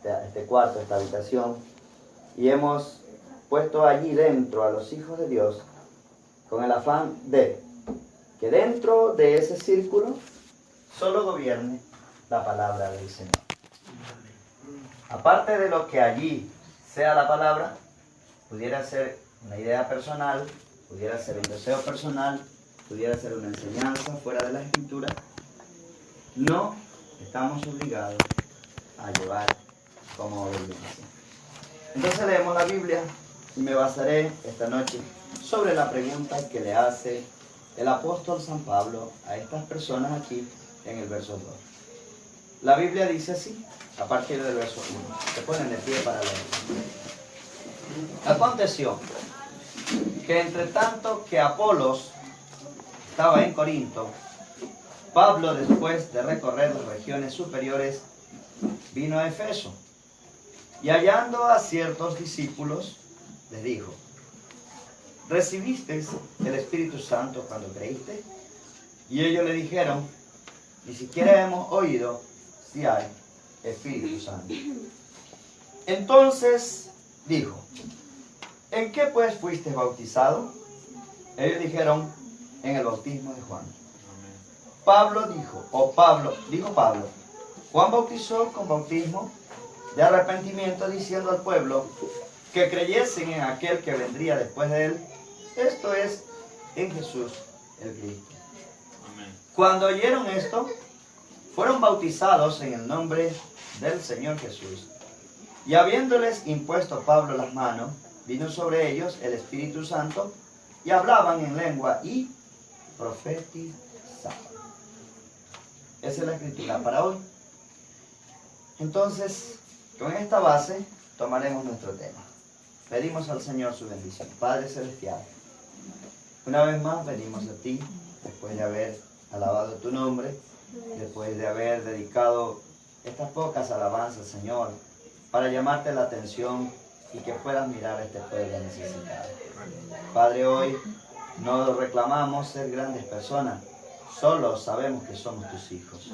este cuarto, esta habitación, y hemos puesto allí dentro a los hijos de Dios con el afán de que dentro de ese círculo solo gobierne la palabra del Señor. Aparte de lo que allí sea la palabra, pudiera ser una idea personal, pudiera ser un deseo personal, pudiera ser una enseñanza fuera de la Escritura, no estamos obligados a llevar como obediencia. Entonces leemos la Biblia y me basaré esta noche sobre la pregunta que le hace el apóstol San Pablo a estas personas aquí en el verso 2. La Biblia dice así, a partir del verso 1. Se ponen de pie para leer. Aconteció que entre tanto que Apolos estaba en Corinto, Pablo, después de recorrer las regiones superiores, vino a Efeso, y hallando a ciertos discípulos, les dijo: ¿recibisteis el Espíritu Santo cuando creíste? Y ellos le dijeron: ni siquiera hemos oído si hay Espíritu Santo. Entonces dijo: ¿en qué pues fuisteis bautizados? Ellos dijeron: en el bautismo de Juan. Dijo Pablo: Juan bautizó con bautismo de arrepentimiento, diciendo al pueblo que creyesen en aquel que vendría después de él, esto es, en Jesús el Cristo. Amén. Cuando oyeron esto, fueron bautizados en el nombre del Señor Jesús. Y habiéndoles impuesto Pablo las manos, vino sobre ellos el Espíritu Santo, y hablaban en lengua y profetizaban. Esa es la escritura para hoy. Entonces, con esta base tomaremos nuestro tema. Pedimos al Señor su bendición. Padre Celestial, una vez más venimos a ti, después de haber alabado tu nombre, después de haber dedicado estas pocas alabanzas, Señor, para llamarte la atención y que puedas mirar a este pueblo necesitado. Padre, hoy no reclamamos ser grandes personas, solo sabemos que somos tus hijos.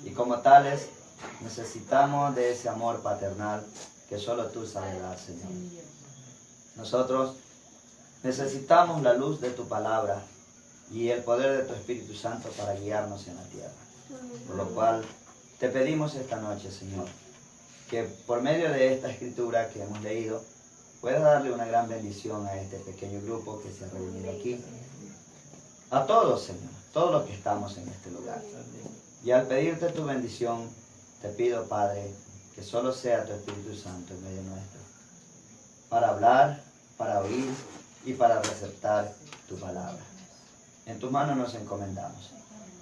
Y como tales, necesitamos de ese amor paternal que solo tú sabes dar, Señor. Nosotros necesitamos la luz de tu palabra y el poder de tu Espíritu Santo para guiarnos en la tierra. Por lo cual te pedimos esta noche, Señor, que por medio de esta escritura que hemos leído, puedas darle una gran bendición a este pequeño grupo que se ha reunido aquí. A todos, Señor, todos los que estamos en este lugar. Y al pedirte tu bendición, te pido, Padre, que solo sea tu Espíritu Santo en medio nuestro, para hablar, para oír y para receptar tu palabra. En tus manos nos encomendamos.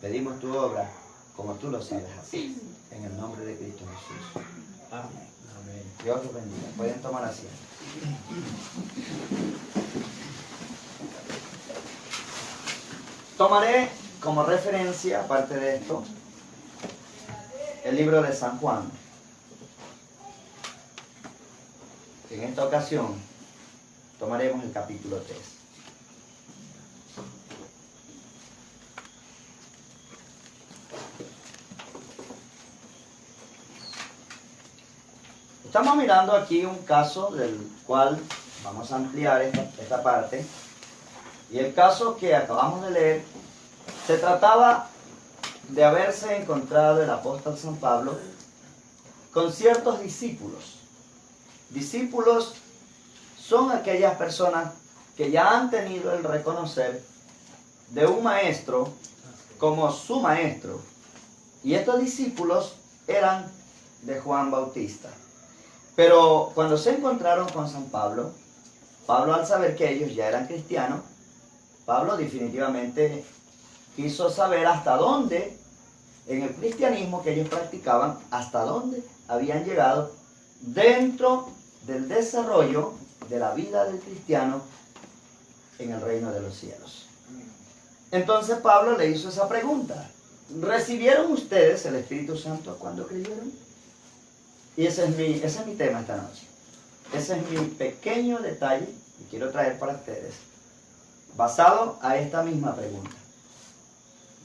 Pedimos tu obra como tú lo sabes hacer. En el nombre de Cristo Jesús. Amén. Dios los bendiga. Pueden tomar asiento. Tomaré como referencia, aparte de esto, el libro de San Juan. En esta ocasión tomaremos el capítulo 3. Estamos mirando aquí un caso del cual vamos a ampliar esta parte. Y el caso que acabamos de leer se trataba de haberse encontrado el apóstol San Pablo con ciertos discípulos. Discípulos son aquellas personas que ya han tenido el reconocer de un maestro como su maestro. Y estos discípulos eran de Juan Bautista. Pero cuando se encontraron con San Pablo, Pablo, al saber que ellos ya eran cristianos, Pablo definitivamente quiso saber hasta dónde, en el cristianismo que ellos practicaban, hasta dónde habían llegado dentro del desarrollo de la vida del cristiano en el reino de los cielos. Entonces Pablo le hizo esa pregunta: ¿recibieron ustedes el Espíritu Santo cuando creyeron? Y ese es mi tema esta noche. Ese es mi pequeño detalle que quiero traer para ustedes, basado a esta misma pregunta.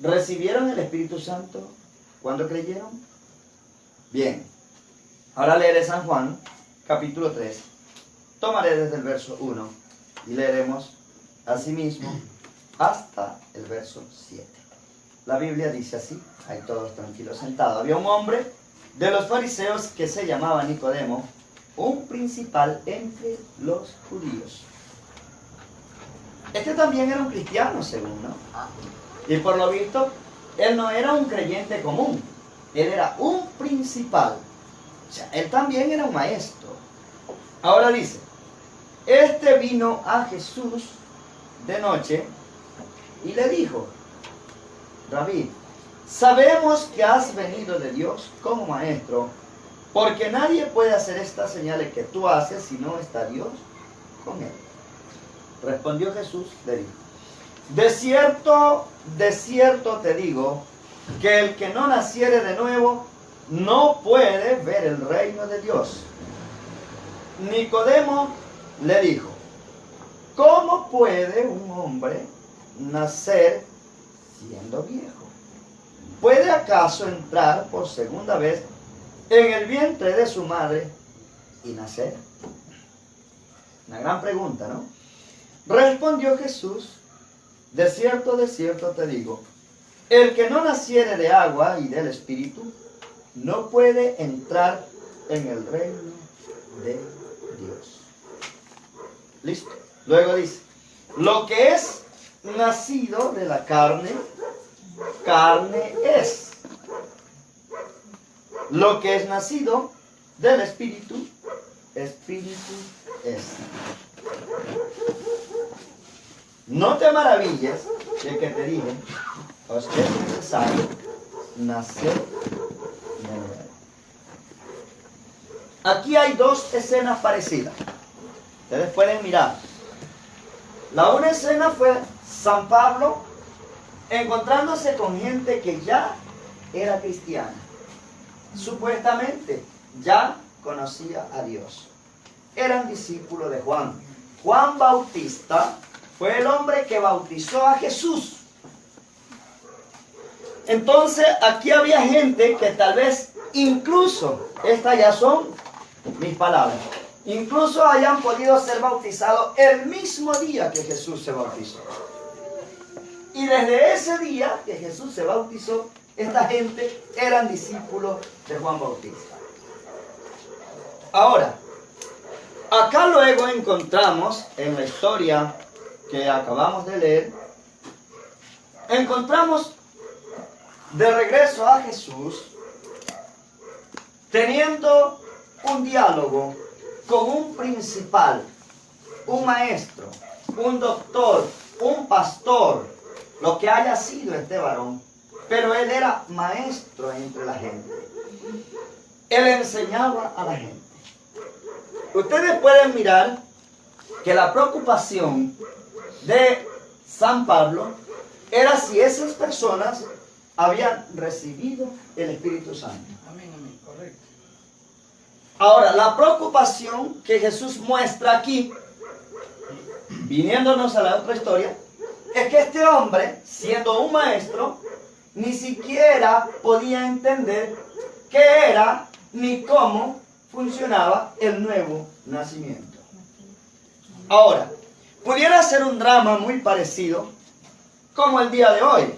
¿Recibieron el Espíritu Santo cuando creyeron? Bien. Ahora leeré San Juan, capítulo 3. Tomaré desde el verso 1 y leeremos asimismo hasta el verso 7. La Biblia dice así, ahí todos tranquilos sentados. Había un hombre de los fariseos que se llamaba Nicodemo, un principal entre los judíos. Este también era un cristiano, según, ¿no? Y por lo visto, él no era un creyente común, él era un principal. O sea, él también era un maestro. Ahora dice, este vino a Jesús de noche y le dijo, Rabí, sabemos que has venido de Dios como maestro, porque nadie puede hacer estas señales que tú haces si no está Dios con él. Respondió Jesús, le dijo, de cierto te digo, que el que no naciere de nuevo no puede ver el reino de Dios. Nicodemo le dijo, ¿cómo puede un hombre nacer siendo viejo? ¿Puede acaso entrar por segunda vez en el vientre de su madre y nacer? Una gran pregunta, ¿no? Respondió Jesús, de cierto te digo, el que no naciere de agua y del Espíritu no puede entrar en el reino de Dios. ¿Listo? Luego dice, lo que es nacido de la carne, carne es. Lo que es nacido del Espíritu, Espíritu es. No te maravilles de que te dije, os es necesario nacer de nuevo. Aquí hay dos escenas parecidas. Ustedes pueden mirar. La una escena fue San Pablo encontrándose con gente que ya era cristiana. Supuestamente ya conocía a Dios. Eran discípulos de Juan. Juan Bautista fue el hombre que bautizó a Jesús. Entonces aquí había gente que tal vez incluso, estas ya son mis palabras, incluso hayan podido ser bautizados el mismo día que Jesús se bautizó. Y desde ese día que Jesús se bautizó, esta gente eran discípulos de Juan Bautista. Ahora, acá luego encontramos en la historia que acabamos de leer, encontramos de regreso a Jesús teniendo un diálogo con un principal, un maestro, un doctor, un pastor, lo que haya sido este varón, pero él era maestro entre la gente. Él enseñaba a la gente. Ustedes pueden mirar que la preocupación de San Pablo era si esas personas habían recibido el Espíritu Santo. Amén, amén, correcto. Ahora, la preocupación que Jesús muestra aquí, viniéndonos a la otra historia, es que este hombre, siendo un maestro, ni siquiera podía entender qué era ni cómo funcionaba el nuevo nacimiento. Ahora, pudiera ser un drama muy parecido como el día de hoy.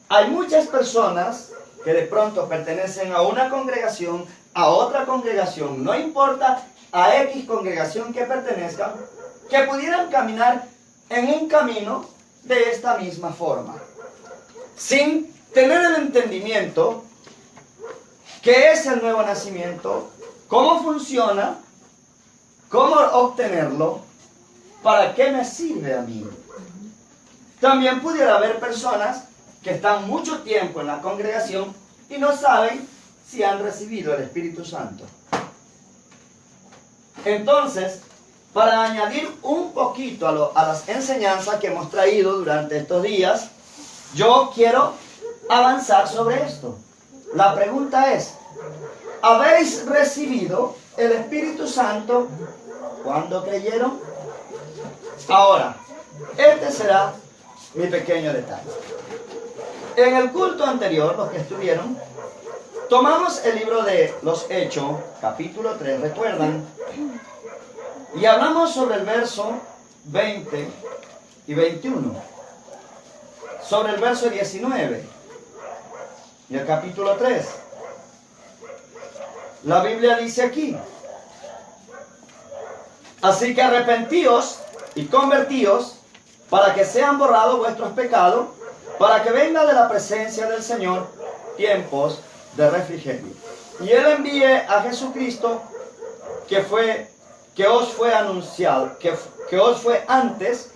Hay muchas personas que de pronto pertenecen a una congregación, a otra congregación, no importa a X congregación que pertenezcan, que pudieran caminar en un camino de esta misma forma, sin tener el entendimiento qué es el nuevo nacimiento, cómo funciona, cómo obtenerlo, para qué me sirve a mí. También pudiera haber personas que están mucho tiempo en la congregación y no saben si han recibido el Espíritu Santo. Entonces, para añadir un poquito a las enseñanzas que hemos traído durante estos días, yo quiero avanzar sobre esto. La pregunta es, ¿habéis recibido el Espíritu Santo cuando creyeron? Ahora, este será mi pequeño detalle. En el culto anterior, los que estuvieron, Tomamos el libro de los Hechos, capítulo 3, ¿recuerdan? Y hablamos sobre el verso 20 y 21. Sobre el verso 19 y el capítulo 3. La Biblia dice aquí: así que arrepentíos y convertíos para que sean borrados vuestros pecados, para que venga de la presencia del Señor tiempos de refrigerio. Y Él envíe a Jesucristo que os fue anunciado, que os fue antes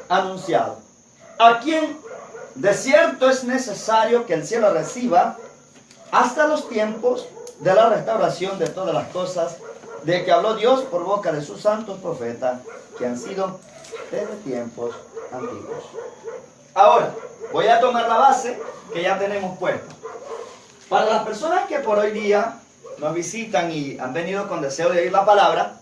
anunciado, a quien de cierto es necesario que el cielo reciba hasta los tiempos de la restauración de todas las cosas, de que habló Dios por boca de sus santos profetas, que han sido desde tiempos antiguos. Ahora, voy a tomar la base que ya tenemos puesta. Para las personas que por hoy día nos visitan y han venido con deseo de oír la palabra,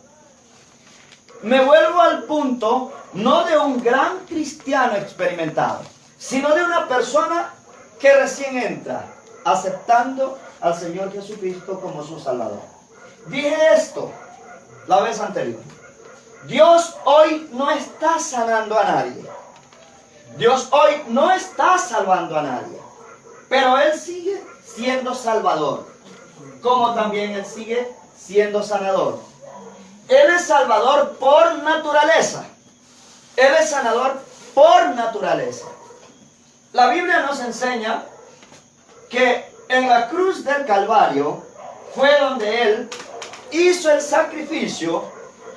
me vuelvo al punto no de un gran cristiano experimentado, sino de una persona que recién entra, aceptando al Señor Jesucristo como su Salvador. Dije esto la vez anterior. Dios hoy no está sanando a nadie. Dios hoy no está salvando a nadie. Pero Él sigue siendo Salvador, como también Él sigue siendo sanador. Él es Salvador por naturaleza. Él es sanador por naturaleza. La Biblia nos enseña que en la cruz del Calvario fue donde Él hizo el sacrificio,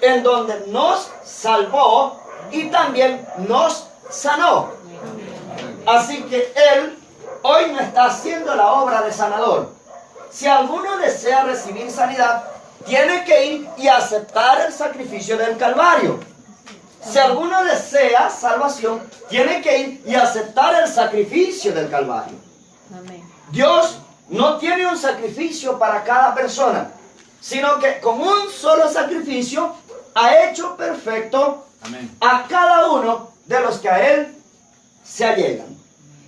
en donde nos salvó y también nos sanó. Así que Él hoy no está haciendo la obra de sanador. Si alguno desea recibir sanidad, tiene que ir y aceptar el sacrificio del Calvario. Si alguno desea salvación, tiene que ir y aceptar el sacrificio del Calvario. Dios no tiene un sacrificio para cada persona, sino que con un solo sacrificio ha hecho perfecto a cada uno de los que a Él se allegan.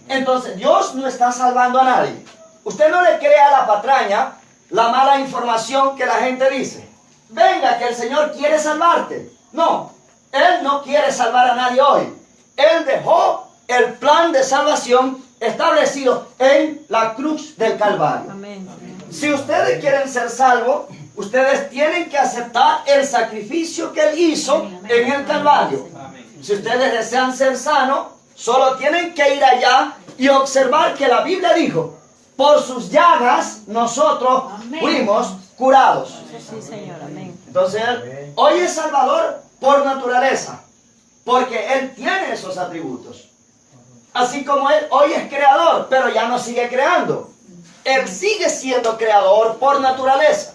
Entonces Dios no está salvando a nadie. Usted no le crea a la patraña la mala información que la gente dice. Venga, que el Señor quiere salvarte. No, Él no quiere salvar a nadie hoy. Él dejó el plan de salvación establecido en la cruz del Calvario. Amén. Si ustedes quieren ser salvos, ustedes tienen que aceptar el sacrificio que Él hizo en el Calvario. Si ustedes desean ser sanos, solo tienen que ir allá y observar que la Biblia dijo: por sus llagas nosotros fuimos curados. Sí, Señor. Amén. Entonces Él hoy es Salvador por naturaleza, porque Él tiene esos atributos. Así como Él hoy es creador, pero ya no sigue creando. Él sigue siendo creador por naturaleza,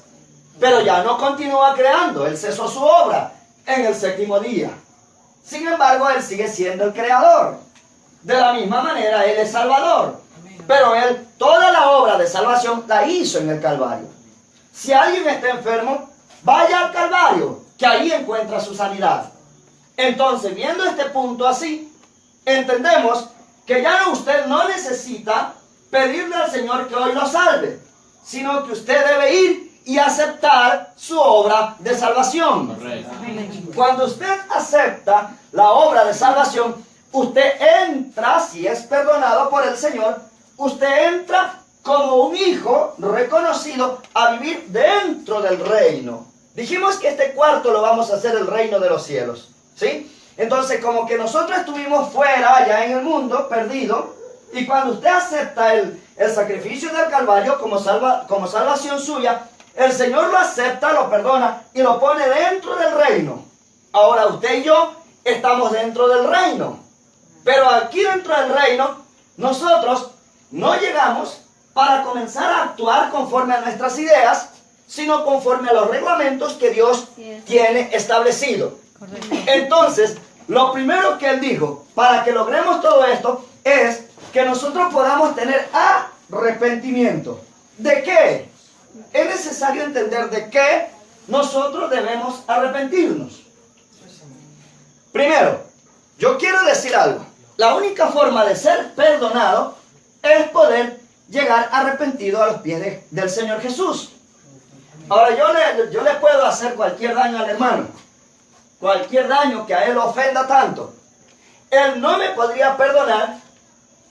pero ya no continúa creando. Él cesó su obra en el séptimo día. Sin embargo, Él sigue siendo el creador. De la misma manera, Él es Salvador. Pero Él, toda la obra de salvación la hizo en el Calvario. Si alguien está enfermo, vaya al Calvario, que ahí encuentra su sanidad. Entonces, viendo este punto así, entendemos que ya usted no necesita pedirle al Señor que hoy lo salve, sino que usted debe ir y aceptar su obra de salvación. Correcto. Cuando usted acepta la obra de salvación, usted entra, si es perdonado por el Señor, usted entra como un hijo reconocido a vivir dentro del reino. Dijimos que este cuarto lo vamos a hacer el reino de los cielos, ¿sí? Entonces, como que nosotros estuvimos fuera, allá en el mundo, perdidos, y cuando usted acepta el sacrificio del Calvario como salvación suya, el Señor lo acepta, lo perdona y lo pone dentro del reino. Ahora usted y yo estamos dentro del reino. Pero aquí dentro del reino, nosotros no llegamos para comenzar a actuar conforme a nuestras ideas, sino conforme a los reglamentos que Dios tiene establecido. Correcto. Entonces, lo primero que Él dijo, para que logremos todo esto, es que nosotros podamos tener arrepentimiento. ¿De qué? Es necesario entender de qué nosotros debemos arrepentirnos. Primero, yo quiero decir algo. La única forma de ser perdonado es poder llegar arrepentido a los pies del Señor Jesús. Ahora yo le puedo hacer cualquier daño al hermano, cualquier daño que a él lo ofenda tanto. Él no me podría perdonar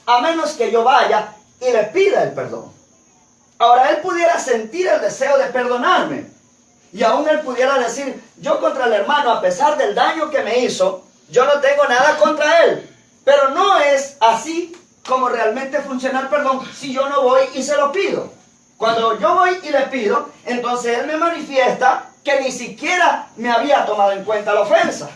a menos que yo vaya y le pida el perdón. Ahora él pudiera sentir el deseo de perdonarme y aún él pudiera decir, yo contra el hermano, a pesar del daño que me hizo, yo no tengo nada contra él. Pero no es así como realmente funciona el perdón si yo no voy y se lo pido. Cuando yo voy y le pido, entonces él me manifiesta que ni siquiera me había tomado en cuenta la ofensa.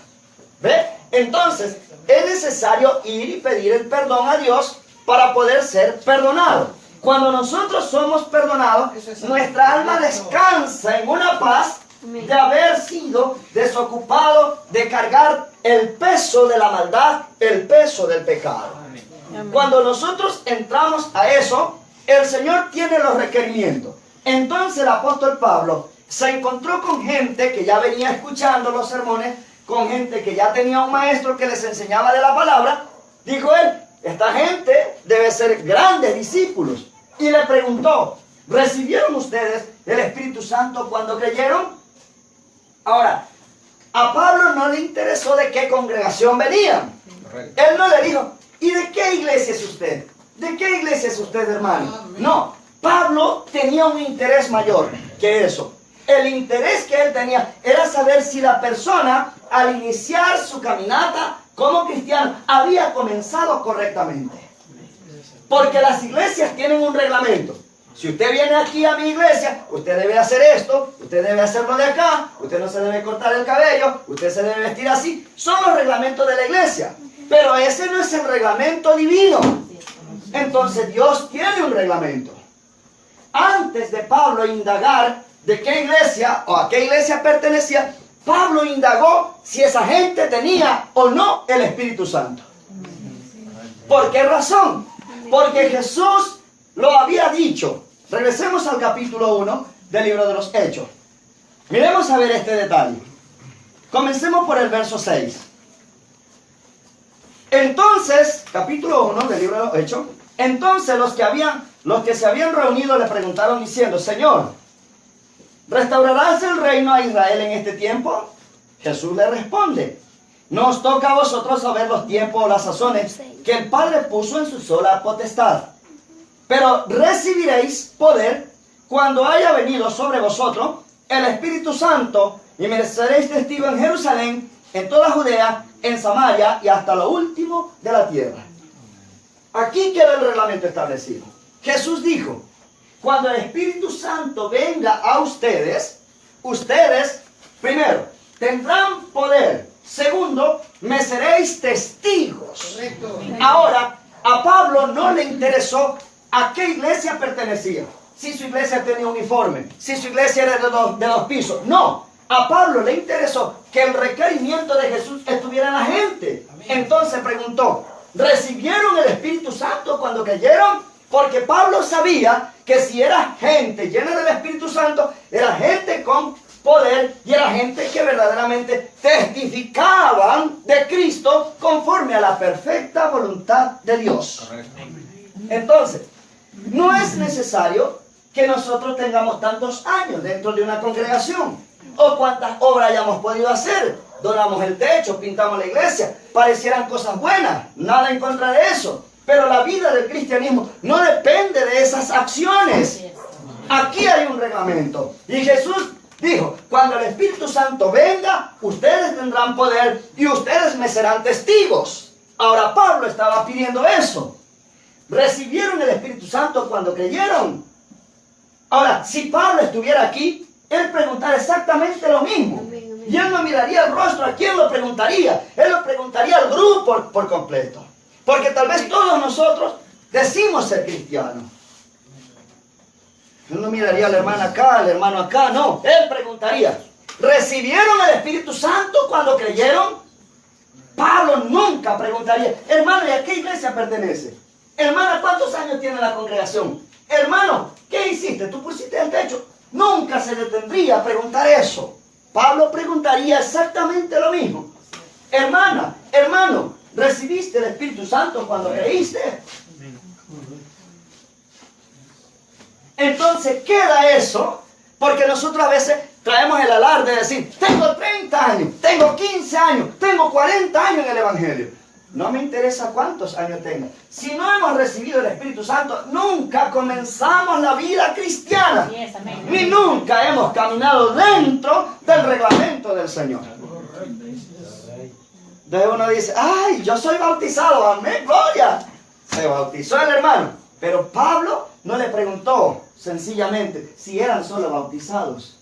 ¿Ve? Entonces es necesario ir y pedir el perdón a Dios para poder ser perdonado. Cuando nosotros somos perdonados, nuestra alma descansa en una paz de haber sido desocupado de cargar el peso de la maldad, el peso del pecado. Cuando nosotros entramos a eso, el Señor tiene los requerimientos. Entonces el apóstol Pablo se encontró con gente que ya venía escuchando los sermones, con gente que ya tenía un maestro que les enseñaba de la palabra. Dijo él, esta gente debe ser grandes discípulos. Y le preguntó, ¿recibieron ustedes el Espíritu Santo cuando creyeron? Ahora, a Pablo no le interesó de qué congregación venían. Él no le dijo, ¿y de qué iglesia es usted? ¿De qué iglesia es usted, hermano? No, Pablo tenía un interés mayor que eso. El interés que él tenía era saber si la persona, al iniciar su caminata como cristiano, había comenzado correctamente. Porque las iglesias tienen un reglamento. Si usted viene aquí a mi iglesia, usted debe hacer esto, usted debe hacerlo de acá, usted no se debe cortar el cabello, usted se debe vestir así. Son los reglamentos de la iglesia. Pero ese no es el reglamento divino. Entonces Dios tiene un reglamento. Antes de Pablo indagar de qué iglesia o a qué iglesia pertenecía, Pablo indagó si esa gente tenía o no el Espíritu Santo. ¿Por qué razón? Porque Jesús lo había dicho. Regresemos al capítulo 1 del libro de los Hechos. Miremos a ver este detalle. Comencemos por el verso 6. Entonces, capítulo 1 del libro de los Hechos. Entonces los que se habían reunido le preguntaron diciendo, Señor, ¿restaurarás el reino a Israel en este tiempo? Jesús le responde, no os toca a vosotros saber los tiempos o las sazones que el Padre puso en su sola potestad. Pero recibiréis poder cuando haya venido sobre vosotros el Espíritu Santo y me seréis testigos en Jerusalén, en toda Judea, en Samaria y hasta lo último de la tierra. Aquí queda el reglamento establecido. Jesús dijo, cuando el Espíritu Santo venga a ustedes, ustedes, primero, tendrán poder. Segundo, me seréis testigos. Correcto. Ahora, a Pablo no le interesó a qué iglesia pertenecía. Si su iglesia tenía uniforme, si su iglesia era de dos pisos. No, a Pablo le interesó que el requerimiento de Jesús estuviera en la gente. Entonces preguntó, ¿recibieron el Espíritu Santo cuando creyeron? Porque Pablo sabía que si era gente llena del Espíritu Santo, era gente con poder y era gente que verdaderamente testificaban de Cristo conforme a la perfecta voluntad de Dios. Entonces, no es necesario que nosotros tengamos tantos años dentro de una congregación o cuántas obras hayamos podido hacer. Donamos el techo, pintamos la iglesia, parecieran cosas buenas, nada en contra de eso. Pero la vida del cristianismo no depende de esas acciones. Aquí hay un reglamento. Y Jesús dijo, cuando el Espíritu Santo venga, ustedes tendrán poder y ustedes me serán testigos. Ahora Pablo estaba pidiendo eso. ¿Recibieron el Espíritu Santo cuando creyeron? Ahora, si Pablo estuviera aquí, él preguntaría exactamente lo mismo. Y él no miraría el rostro. ¿A quién lo preguntaría? Él lo preguntaría al grupo por completo. Porque tal vez todos nosotros decimos ser cristianos. Él no miraría al hermano acá, al hermano acá, no. Él preguntaría, ¿recibieron el Espíritu Santo cuando creyeron? Pablo nunca preguntaría, hermano, ¿y a qué iglesia pertenece? Hermana, ¿cuántos años tiene la congregación? Hermano, ¿qué hiciste? ¿Tú pusiste el techo? Nunca se detendría a preguntar eso. Pablo preguntaría exactamente lo mismo. Hermana, hermano, ¿recibiste el Espíritu Santo cuando creíste? Entonces queda eso, porque nosotros a veces traemos el alarde de decir, tengo 30 años, tengo 15 años, tengo 40 años en el Evangelio. No me interesa cuántos años tenga. Si no hemos recibido el Espíritu Santo, nunca comenzamos la vida cristiana. Ni nunca hemos caminado dentro del reglamento del Señor. Entonces uno dice, ay, yo soy bautizado, amén, gloria. Se bautizó el hermano. Pero Pablo no le preguntó sencillamente si eran solo bautizados.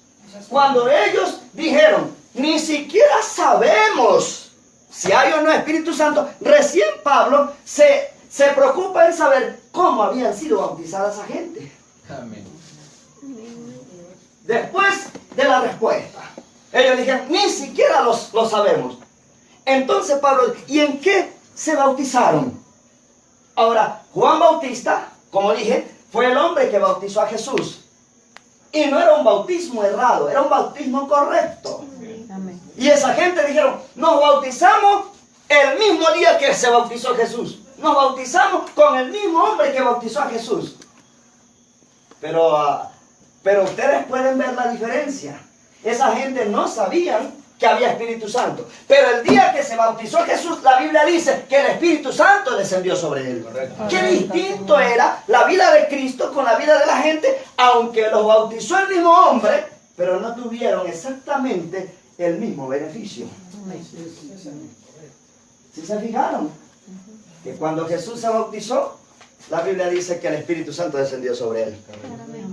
Cuando ellos dijeron, ni siquiera sabemos si hay o no Espíritu Santo, recién Pablo se preocupa en saber cómo habían sido bautizadas esa gente. Amén. Después de la respuesta, ellos dijeron, ni siquiera lo sabemos. Entonces Pablo, ¿y en qué se bautizaron? Ahora, Juan Bautista, como dije, fue el hombre que bautizó a Jesús. Y no era un bautismo errado, era un bautismo correcto. Amén. Y esa gente dijeron, nos bautizamos el mismo día que se bautizó Jesús. Nos bautizamos con el mismo hombre que bautizó a Jesús. Pero ustedes pueden ver la diferencia. Esa gente no sabían que había Espíritu Santo. Pero el día que se bautizó Jesús, la Biblia dice que el Espíritu Santo descendió sobre él. Correcto. Qué distinto era la vida de Cristo con la vida de la gente, aunque los bautizó el mismo hombre, pero no tuvieron exactamente el mismo beneficio. ¿Sí se fijaron? Que cuando Jesús se bautizó, la Biblia dice que el Espíritu Santo descendió sobre él.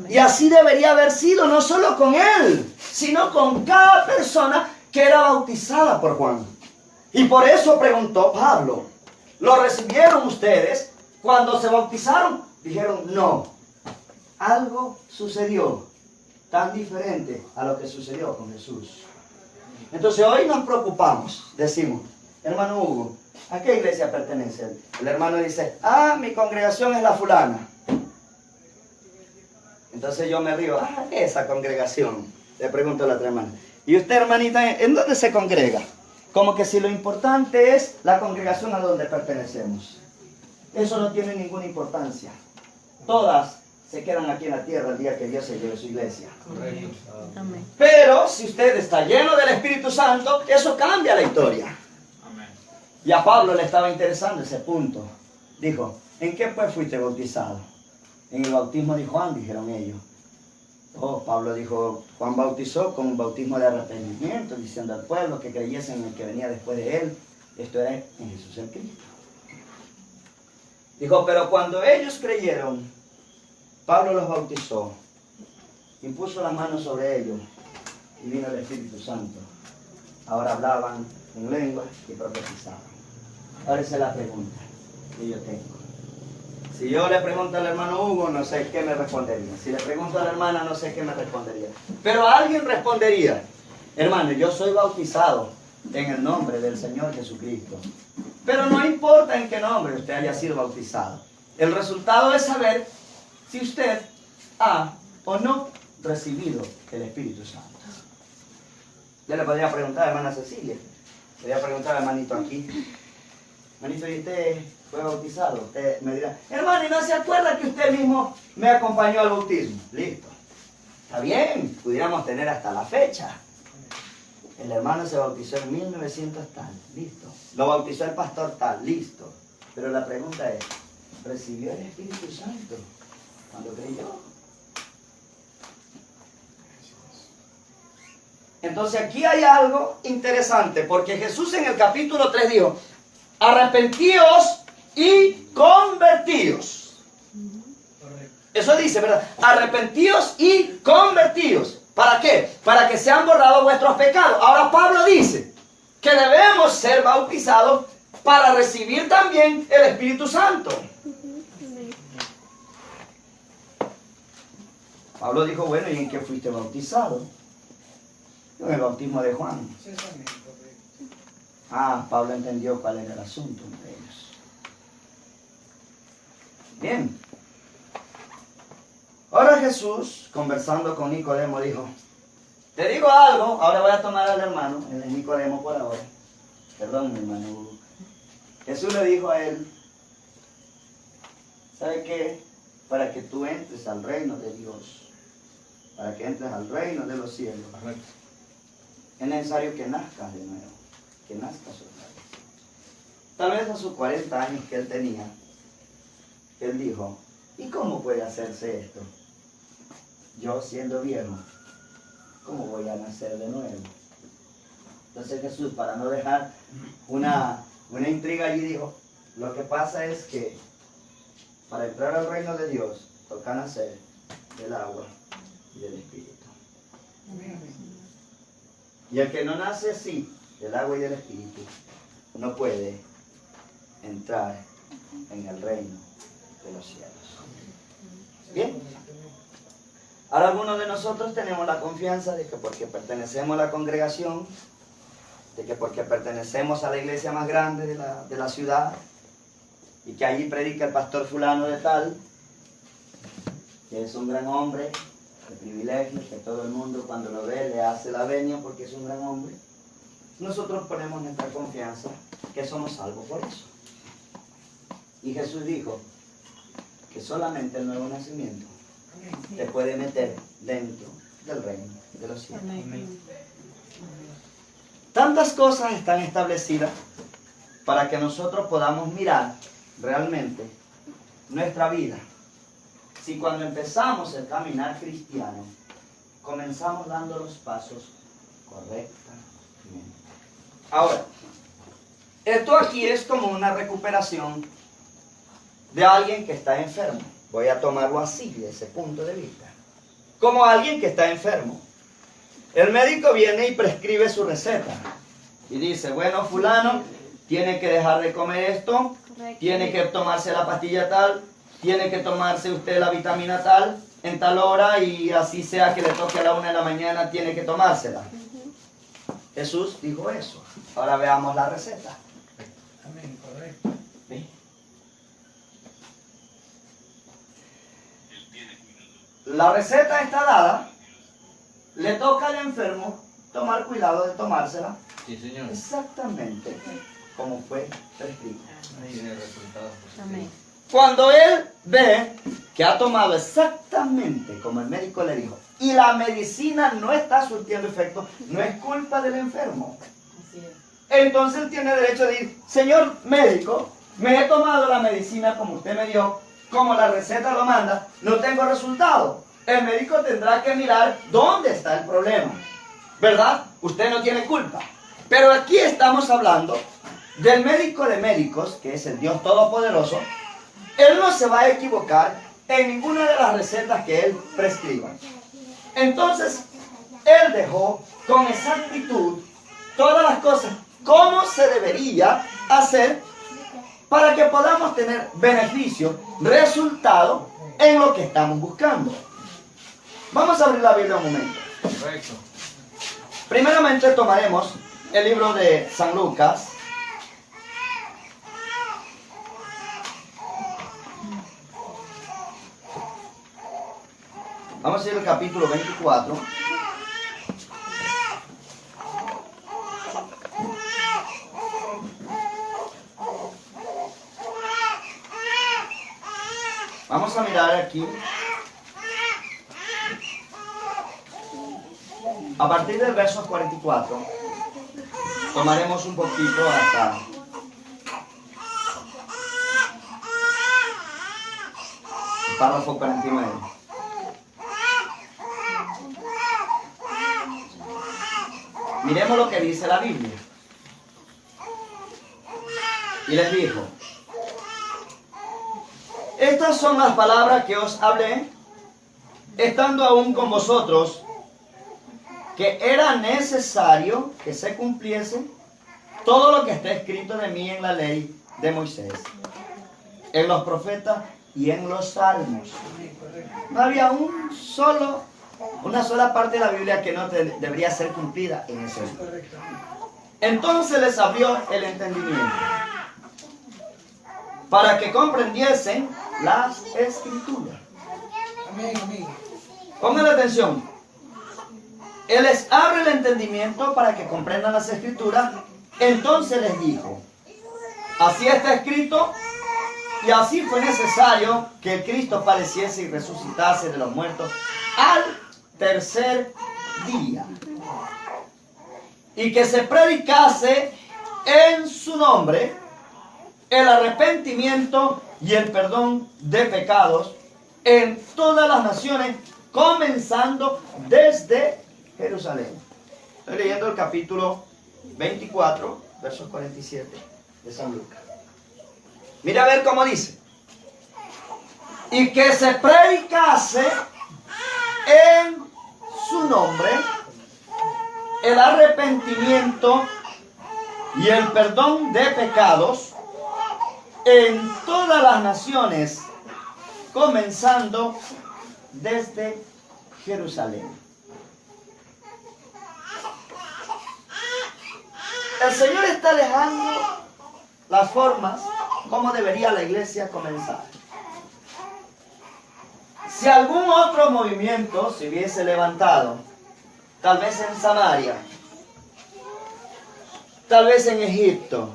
Y así debería haber sido, no solo con él, sino con cada persona que era bautizada por Juan. Y por eso preguntó Pablo, ¿lo recibieron ustedes cuando se bautizaron? Dijeron, no. Algo sucedió tan diferente a lo que sucedió con Jesús. Entonces hoy nos preocupamos, decimos, hermano Hugo, ¿a qué iglesia pertenece? El hermano dice, mi congregación es la fulana. Entonces yo me río, esa congregación. Le pregunto a la otra hermana, ¿y usted, hermanita, en dónde se congrega? Como que si lo importante es la congregación a donde pertenecemos. Eso no tiene ninguna importancia. Todas se quedan aquí en la tierra el día que Dios se lleve su iglesia. Correcto. Amén. Pero si usted está lleno del Espíritu Santo, eso cambia la historia. Amén. Y a Pablo le estaba interesando ese punto. Dijo, ¿en qué pues fuiste bautizado? En el bautismo de Juan, dijeron ellos. Pablo dijo, Juan bautizó con un bautismo de arrepentimiento, diciendo al pueblo que creyesen en el que venía después de él. Esto era en Jesús el Cristo. Dijo, pero cuando ellos creyeron, Pablo los bautizó, impuso las manos sobre ellos y vino el Espíritu Santo. Ahora hablaban en lenguas y profetizaban. Ahora esa es la pregunta que yo tengo. Si yo le pregunto al hermano Hugo, no sé qué me respondería. Si le pregunto a la hermana, no sé qué me respondería. Pero alguien respondería, hermano, yo soy bautizado en el nombre del Señor Jesucristo. Pero no importa en qué nombre usted haya sido bautizado. El resultado es saber si usted ha o no recibido el Espíritu Santo. Yo le podría preguntar a la hermana Cecilia, podría preguntar al hermanito aquí, hermanito, ¿y usted fue bautizado? Usted me dirá, hermano, ¿y no se acuerda que usted mismo me acompañó al bautismo? Listo. Está bien, pudiéramos tener hasta la fecha. El hermano se bautizó en 1900 tal, listo. Lo bautizó el pastor tal, listo. Pero la pregunta es, ¿recibió el Espíritu Santo cuando creyó? Entonces aquí hay algo interesante, porque Jesús en el capítulo 3 dijo, arrepentíos y convertíos. Eso dice, ¿verdad? Arrepentíos y convertíos. ¿Para qué? Para que sean borrados vuestros pecados. Ahora Pablo dice que debemos ser bautizados para recibir también el Espíritu Santo. Pablo dijo, bueno, ¿y en qué fuiste bautizado? En el bautismo de Juan. Pablo entendió cuál era el asunto entre ellos. Bien. Ahora Jesús, conversando con Nicodemo, dijo, te digo algo, ahora voy a tomar al hermano, el Nicodemo por ahora. Perdón, mi hermano. Jesús le dijo a él, ¿sabe qué? para que tú entres al reino de Dios, para que entres al reino de los cielos. Es necesario que nazcas de nuevo, que nazcas otra vez. Tal vez a sus 40 años que él tenía, él dijo, ¿y cómo puede hacerse esto? Yo siendo viejo, ¿cómo voy a nacer de nuevo? Entonces Jesús, para no dejar una intriga allí, dijo, lo que pasa es que para entrar al reino de Dios, toca nacer del agua y del Espíritu. Y el que no nace así, del agua y del Espíritu, no puede entrar en el reino de los cielos. Bien. Ahora algunos de nosotros tenemos la confianza de que porque pertenecemos a la congregación, de que porque pertenecemos a la iglesia más grande de la ciudad, y que allí predica el pastor fulano de tal, que es un gran hombre de privilegio, que todo el mundo cuando lo ve le hace la venia porque es un gran hombre, nosotros ponemos nuestra confianza que somos salvos por eso. Y Jesús dijo que solamente el nuevo nacimiento te puede meter dentro del reino de los cielos. Tantas cosas están establecidas para que nosotros podamos mirar realmente nuestra vida. Si cuando empezamos el caminar cristiano, comenzamos dando los pasos correctamente. Ahora, esto aquí es como una recuperación de alguien que está enfermo. Voy a tomarlo así, de ese punto de vista. Como alguien que está enfermo. El médico viene y prescribe su receta. Y dice, bueno, fulano, tiene que dejar de comer esto, tiene que tomarse la pastilla tal, tiene que tomarse usted la vitamina tal, en tal hora, y así sea que le toque a la 1 de la mañana, tiene que tomársela. Jesús dijo eso. Ahora veamos la receta. Amén, correcto. ¿Sí? La receta está dada, le toca al enfermo tomar cuidado de tomársela. Sí, señor. Exactamente como fue prescrito. Tiene resultados positivos. Amén. Cuando él ve que ha tomado exactamente como el médico le dijo, y la medicina no está surtiendo efecto, no es culpa del enfermo. Así es. Entonces él tiene derecho de decir, señor médico, me he tomado la medicina como usted me dio, como la receta lo manda, no tengo resultado. El médico tendrá que mirar dónde está el problema, ¿verdad? Usted no tiene culpa. Pero aquí estamos hablando del médico de médicos, que es el Dios Todopoderoso. Él no se va a equivocar en ninguna de las recetas que él prescriba. Entonces, él dejó con exactitud todas las cosas, cómo se debería hacer para que podamos tener beneficio, resultado en lo que estamos buscando. Vamos a abrir la Biblia un momento. Correcto. Primeramente tomaremos el libro de San Lucas. Vamos a ir al capítulo 24. Vamos a mirar aquí. A partir del verso 44, tomaremos un poquito hasta el párrafo 49. Miremos lo que dice la Biblia. Y les dijo, estas son las palabras que os hablé, estando aún con vosotros, que era necesario que se cumpliese todo lo que está escrito de mí en la ley de Moisés, en los profetas y en los salmos. No había una sola parte de la Biblia que no debería ser cumplida en ese libro. Entonces les abrió el entendimiento para que comprendiesen las escrituras. Amén, amén. Pongan atención. Él les abre el entendimiento para que comprendan las escrituras. Entonces les dijo, así está escrito Y así fue necesario que el Cristo padeciese y resucitase de los muertos al tercer día. Y que se predicase en su nombre el arrepentimiento y el perdón de pecados en todas las naciones, comenzando desde Jerusalén. Estoy leyendo el capítulo 24, versos 47 de San Lucas. Mira a ver cómo dice. Y que se predicase en su nombre el arrepentimiento y el perdón de pecados en todas las naciones, comenzando desde Jerusalén. El Señor está dejando las formas como debería la iglesia comenzar. Si algún otro movimiento se hubiese levantado, tal vez en Samaria, tal vez en Egipto,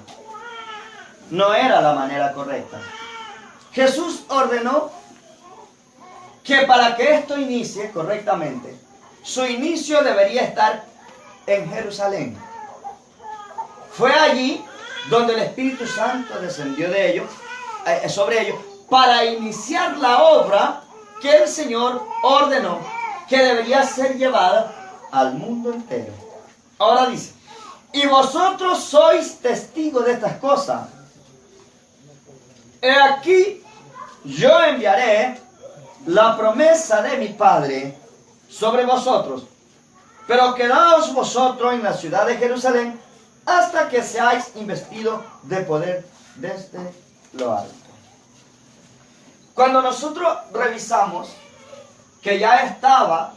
no era la manera correcta. Jesús ordenó que para que esto inicie correctamente, su inicio debería estar en Jerusalén. Fue allí donde el Espíritu Santo descendió sobre ellos para iniciar la obra que el Señor ordenó que debería ser llevada al mundo entero. Ahora dice, y vosotros sois testigos de estas cosas. He aquí, yo enviaré la promesa de mi Padre sobre vosotros, pero quedaos vosotros en la ciudad de Jerusalén hasta que seáis investidos de poder desde lo alto. Cuando nosotros revisamos que ya estaba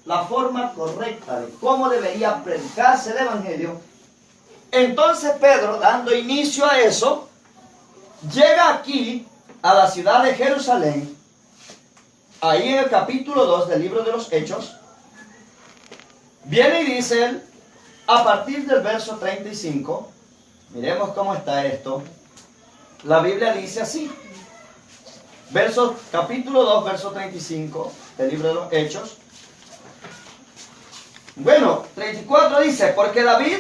la forma correcta de cómo debería predicarse el Evangelio, entonces Pedro, dando inicio a eso, llega aquí a la ciudad de Jerusalén, ahí en el capítulo 2 del libro de los Hechos, viene y dice él, a partir del verso 35, miremos cómo está esto, la Biblia dice así, capítulo 2, verso 35 del libro de los Hechos. Bueno, 34 dice, porque David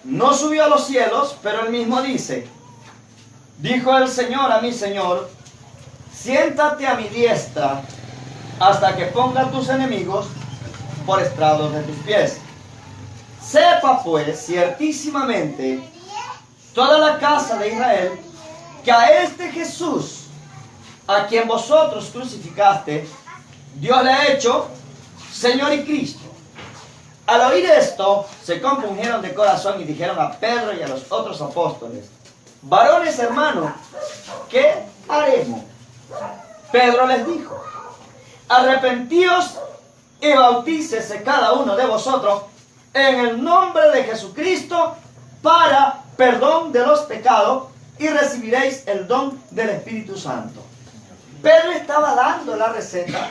no subió a los cielos, pero él mismo dice, dijo el Señor a mi Señor, siéntate a mi diestra hasta que ponga a tus enemigos por estrados de tus pies. Sepa pues ciertísimamente toda la casa de Israel que a este Jesús, a quien vosotros crucificaste, Dios le ha hecho Señor y Cristo. Al oír esto, se compungieron de corazón y dijeron a Pedro y a los otros apóstoles, varones hermanos, ¿qué haremos? Pedro les dijo, arrepentíos y bautícese cada uno de vosotros en el nombre de Jesucristo para perdón de los pecados y recibiréis el don del Espíritu Santo. Pedro estaba dando la receta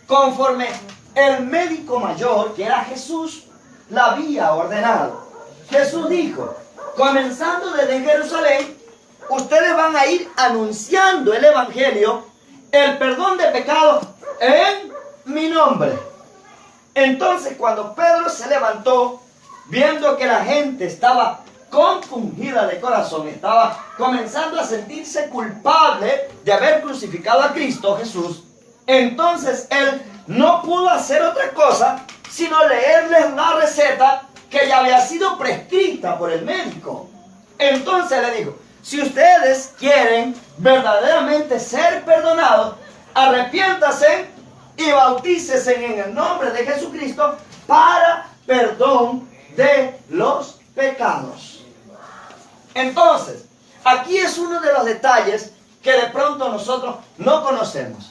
conforme el médico mayor, que era Jesús, la había ordenado. Jesús dijo, comenzando desde Jerusalén, ustedes van a ir anunciando el Evangelio, el perdón de pecados en mi nombre. Entonces, cuando Pedro se levantó, viendo que la gente estaba compungida de corazón, estaba comenzando a sentirse culpable de haber crucificado a Cristo Jesús, entonces él no pudo hacer otra cosa sino leerles la receta que ya había sido prescrita por el médico. Entonces le dijo, si ustedes quieren verdaderamente ser perdonados, arrepiéntase y bautícese en el nombre de Jesucristo para perdón de los pecados. Entonces, aquí es uno de los detalles que de pronto nosotros no conocemos.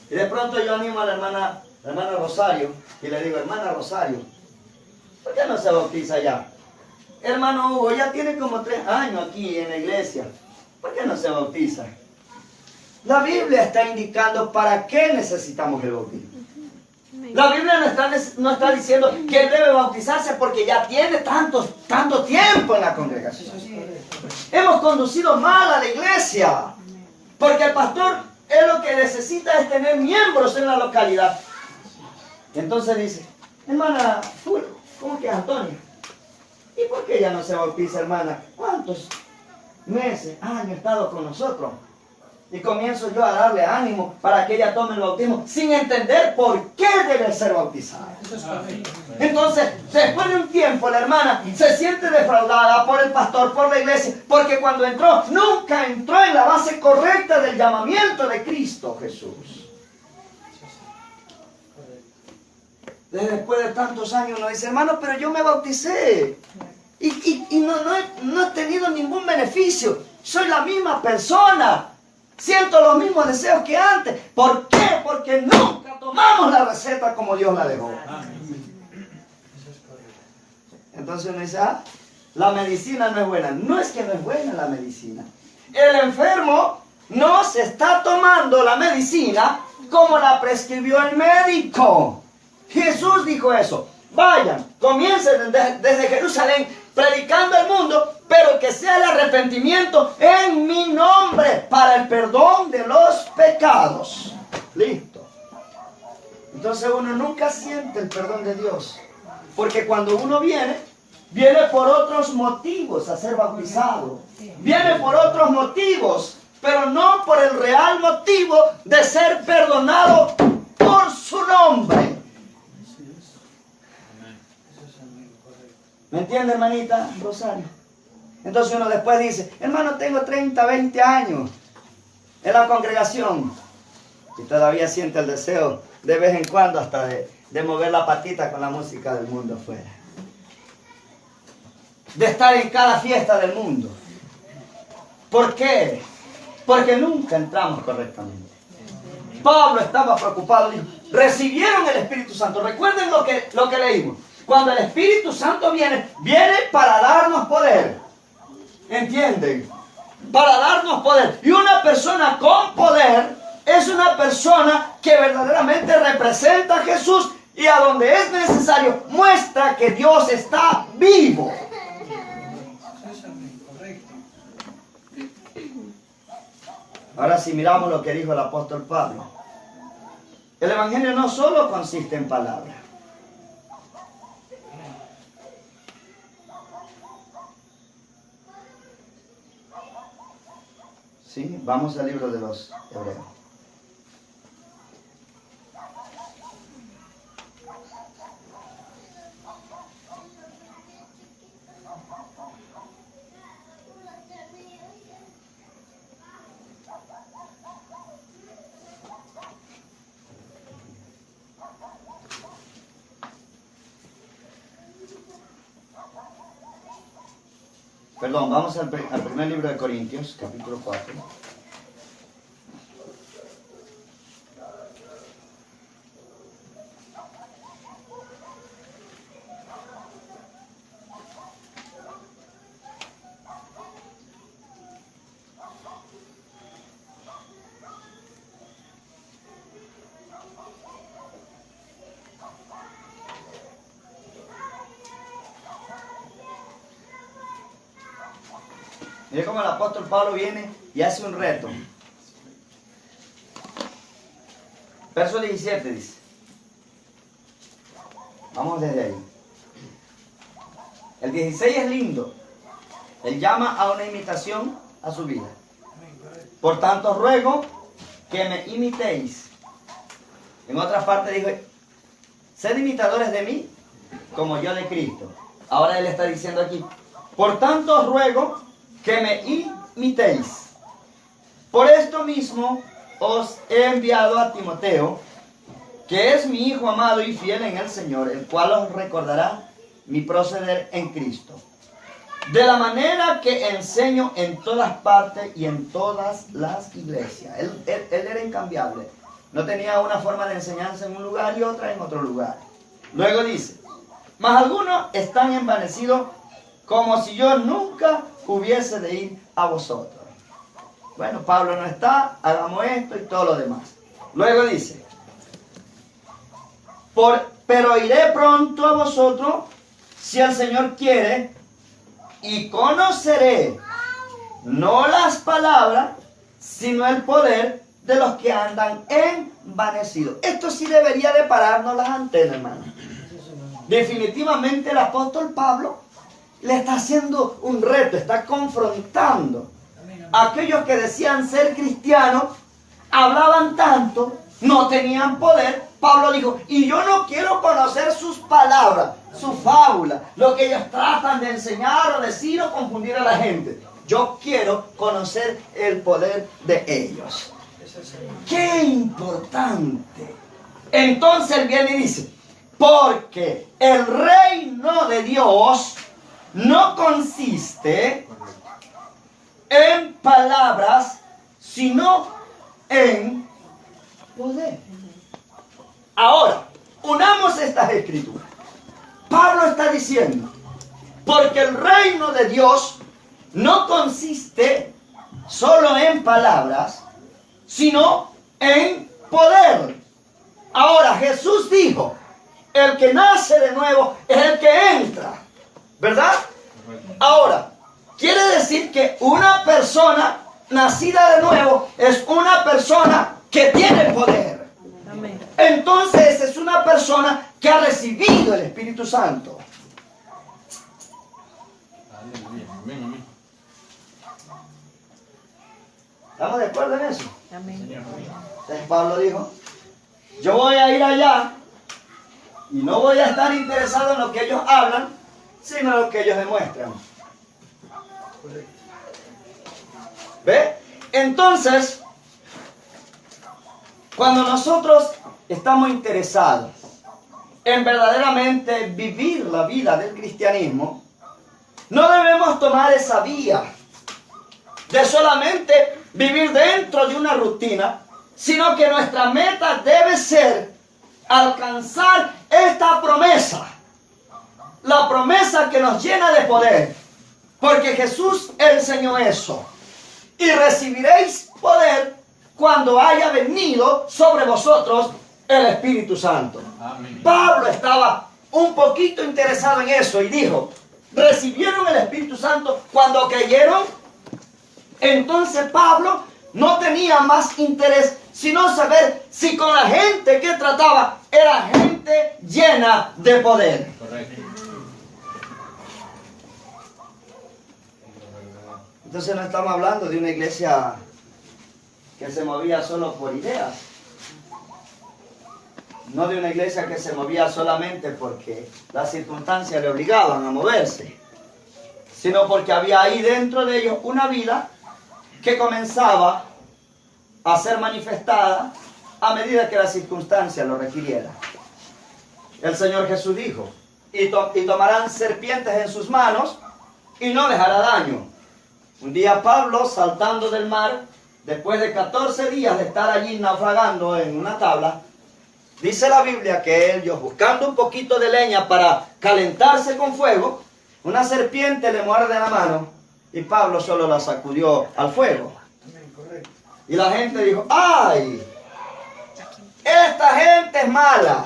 Y de pronto yo animo a la hermana Rosario y le digo, hermana Rosario, ¿por qué no se bautiza ya? Hermano Hugo, ya tiene como 3 años aquí en la iglesia, ¿por qué no se bautiza? La Biblia está indicando para qué necesitamos el bautismo. La Biblia no está diciendo que él debe bautizarse porque ya tiene tanto tiempo en la congregación. Hemos conducido mal a la iglesia. Porque el pastor es lo que necesita es tener miembros en la localidad. Y entonces dice, hermana, ¿cómo que Antonia? ¿Y por qué ella no se bautiza, hermana? ¿Cuántos meses, años ha estado con nosotros? Y comienzo yo a darle ánimo para que ella tome el bautismo sin entender por qué debe ser bautizada. Eso es correcto. Entonces, después de un tiempo, la hermana se siente defraudada por el pastor, por la iglesia, porque cuando entró, nunca entró en la base correcta del llamamiento de Cristo Jesús. Después de tantos años uno dice, hermano, pero yo me bauticé y no he tenido ningún beneficio. Soy la misma persona. Siento los mismos deseos que antes. ¿Por qué? Porque nunca tomamos la receta como Dios la dejó. Entonces uno dice, la medicina no es buena. No es que no es buena la medicina. El enfermo no se está tomando la medicina como la prescribió el médico. Jesús dijo eso. Vayan, comiencen desde Jerusalén, predicando al mundo, pero que sea el arrepentimiento en mi nombre para el perdón de los pecados. Listo. Entonces uno nunca siente el perdón de Dios, porque cuando uno viene por otros motivos a ser bautizado. Viene por otros motivos, pero no por el real motivo de ser perdonado por su nombre. ¿Me entiende, hermanita Rosario? Entonces uno después dice, hermano, tengo 30, 20 años en la congregación. Y todavía siente el deseo de vez en cuando hasta de mover la patita con la música del mundo afuera. De estar en cada fiesta del mundo. ¿Por qué? Porque nunca entramos correctamente. Pablo estaba preocupado. Dijo, recibieron el Espíritu Santo. Recuerden lo que leímos. Cuando el Espíritu Santo viene para darnos poder. ¿Entienden? Para darnos poder. Y una persona con poder es una persona que verdaderamente representa a Jesús y a donde es necesario muestra que Dios está vivo. Ahora si miramos lo que dijo el apóstol Pablo. El Evangelio no solo consiste en palabras. Sí, vamos al libro de los Hebreos. Perdón, vamos al primer libro de Corintios, capítulo 4. Mire cómo el apóstol Pablo viene y hace un reto. Verso 17 dice. Vamos desde ahí. El 16 es lindo. Él llama a una imitación a su vida. Por tanto, ruego que me imitéis. En otra parte dijo, sed imitadores de mí como yo de Cristo. Ahora él está diciendo aquí, por tanto, ruego que me imitéis. Por esto mismo os he enviado a Timoteo, que es mi hijo amado y fiel en el Señor, el cual os recordará mi proceder en Cristo, de la manera que enseño en todas partes y en todas las iglesias. Él era incambiable. No tenía una forma de enseñanza en un lugar y otra en otro lugar. Luego dice, mas algunos están envanecidos como si yo nunca hubiese de ir a vosotros. Bueno, Pablo no está, hagamos esto y todo lo demás. Luego dice, pero iré pronto a vosotros, si el Señor quiere, y conoceré, no las palabras, sino el poder de los que andan envanecidos. Esto sí debería de pararnos las antenas, hermano. Definitivamente el apóstol Pablo le está haciendo un reto, está confrontando a aquellos que decían ser cristianos, hablaban tanto, no tenían poder. Pablo dijo, y yo no quiero conocer sus palabras, su fábula, lo que ellos tratan de enseñar o decir o confundir a la gente. Yo quiero conocer el poder de ellos. ¡Qué importante! Entonces él viene y dice, porque el reino de Dios no consiste en palabras, sino en poder. Ahora, unamos estas escrituras. Pablo está diciendo, porque el reino de Dios no consiste solo en palabras, sino en poder. Ahora, Jesús dijo, el que nace de nuevo es el que entra, ¿verdad? Ahora, quiere decir que una persona nacida de nuevo es una persona que tiene poder. Entonces es una persona que ha recibido el Espíritu Santo. Aleluya. Amén, amén. ¿Estamos de acuerdo en eso? Amén. Entonces Pablo dijo, yo voy a ir allá y no voy a estar interesado en lo que ellos hablan, sino en lo que ellos demuestran. ¿Ve? Entonces, cuando nosotros estamos interesados en verdaderamente vivir la vida del cristianismo, no debemos tomar esa vía de solamente vivir dentro de una rutina, sino que nuestra meta debe ser alcanzar esta promesa, la promesa que nos llena de poder, porque Jesús enseñó eso, y recibiréis poder cuando haya venido sobre vosotros el Espíritu Santo. Amén. Pablo estaba un poquito interesado en eso y dijo, recibieron el Espíritu Santo cuando creyeron. Entonces Pablo no tenía más interés sino saber si con la gente que trataba era gente llena de poder. Correcto. Entonces no estamos hablando de una iglesia que se movía solo por ideas. No de una iglesia que se movía solamente porque las circunstancias le obligaban a moverse, sino porque había ahí dentro de ellos una vida que comenzaba a ser manifestada a medida que las circunstancias lo requirieran. El Señor Jesús dijo, y tomarán serpientes en sus manos y no les hará daño. Un día Pablo, saltando del mar, después de 14 días de estar allí naufragando en una tabla, dice la Biblia que ellos, buscando un poquito de leña para calentarse con fuego, una serpiente le muerde la mano y Pablo solo la sacudió al fuego. Y la gente dijo, ¡ay! Esta gente es mala.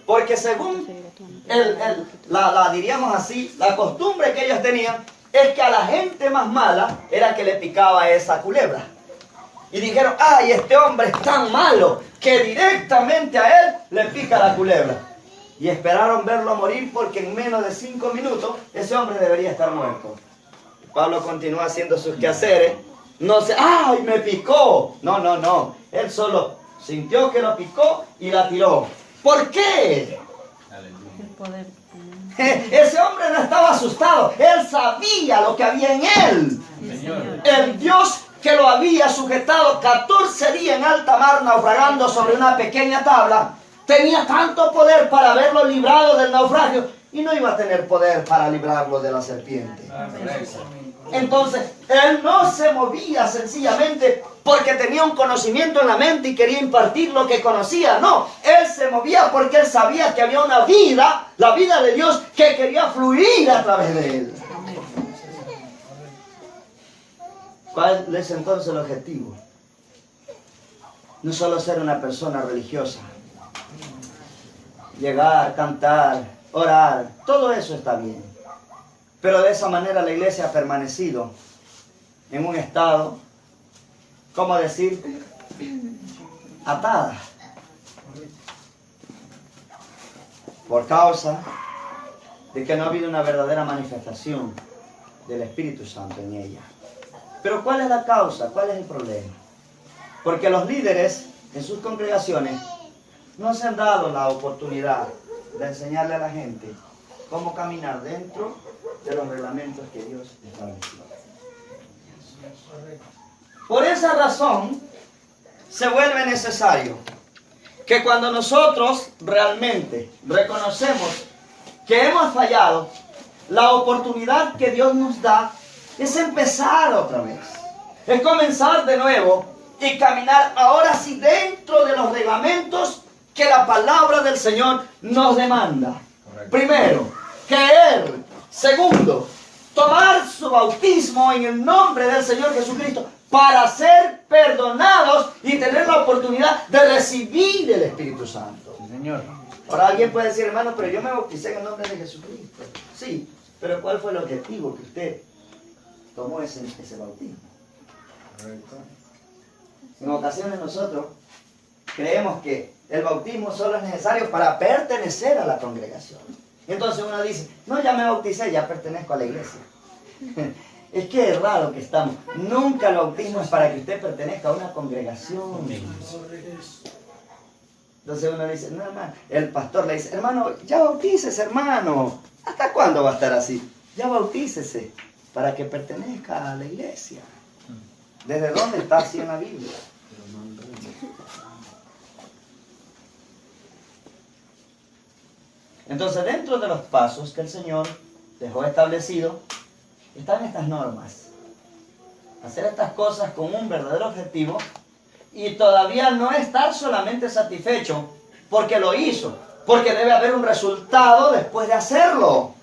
Porque según diríamos así, la costumbre que ellos tenían es que a la gente más mala era que le picaba esa culebra. Y dijeron, ¡ay! Este hombre es tan malo que directamente a él le pica la culebra. Y esperaron verlo morir porque en menos de 5 minutos ese hombre debería estar muerto. Pablo continúa haciendo sus quehaceres. No sé, ¡ay! Me picó. No, no, no. Él solo sintió que lo picó y la tiró. ¿Por qué? Aleluya. El poder. Ese hombre no estaba asustado. Él sabía lo que había en él. Señor. El Dios que lo había sujetado 14 días en alta mar naufragando sobre una pequeña tabla, tenía tanto poder para haberlo librado del naufragio y no iba a tener poder para librarlo de la serpiente. Entonces, él no se movía sencillamente porque tenía un conocimiento en la mente y quería impartir lo que conocía. No, él se movía porque él sabía que había una vida, la vida de Dios, que quería fluir a través de él. ¿Cuál es entonces el objetivo? No solo ser una persona religiosa, llegar, cantar, orar, todo eso está bien. Pero de esa manera la iglesia ha permanecido en un estado ¿cómo decir? Atada. Por causa de que no ha habido una verdadera manifestación del Espíritu Santo en ella. Pero ¿cuál es la causa? ¿Cuál es el problema? Porque los líderes en sus congregaciones no se han dado la oportunidad de enseñarle a la gente cómo caminar dentro de los reglamentos que Dios estableció. Por esa razón, se vuelve necesario que cuando nosotros realmente reconocemos que hemos fallado, la oportunidad que Dios nos da es empezar otra vez. Es comenzar de nuevo y caminar ahora sí dentro de los reglamentos que la palabra del Señor nos demanda. Correcto. Primero, creer. Segundo, tomar su bautismo en el nombre del Señor Jesucristo para ser perdonados y tener la oportunidad de recibir el Espíritu Santo. Sí, Señor. Ahora alguien puede decir, hermano, pero yo me bauticé en el nombre de Jesucristo. Sí, pero ¿cuál fue el objetivo que usted tomó ese bautismo? Correcto. En ocasiones nosotros creemos que el bautismo solo es necesario para pertenecer a la congregación. Entonces uno dice, no, ya me bauticé, ya pertenezco a la iglesia. Es que es raro que estamos. Nunca el bautismo es para que usted pertenezca a una congregación. Entonces uno dice, no, hermano, el pastor le dice, hermano, ya bautícese, hermano. ¿Hasta cuándo va a estar así? Ya bautícese para que pertenezca a la iglesia. ¿Desde dónde está así en la Biblia? Entonces, dentro de los pasos que el Señor dejó establecido, están estas normas. Hacer estas cosas con un verdadero objetivo y todavía no estar solamente satisfecho porque lo hizo, porque debe haber un resultado después de hacerlo.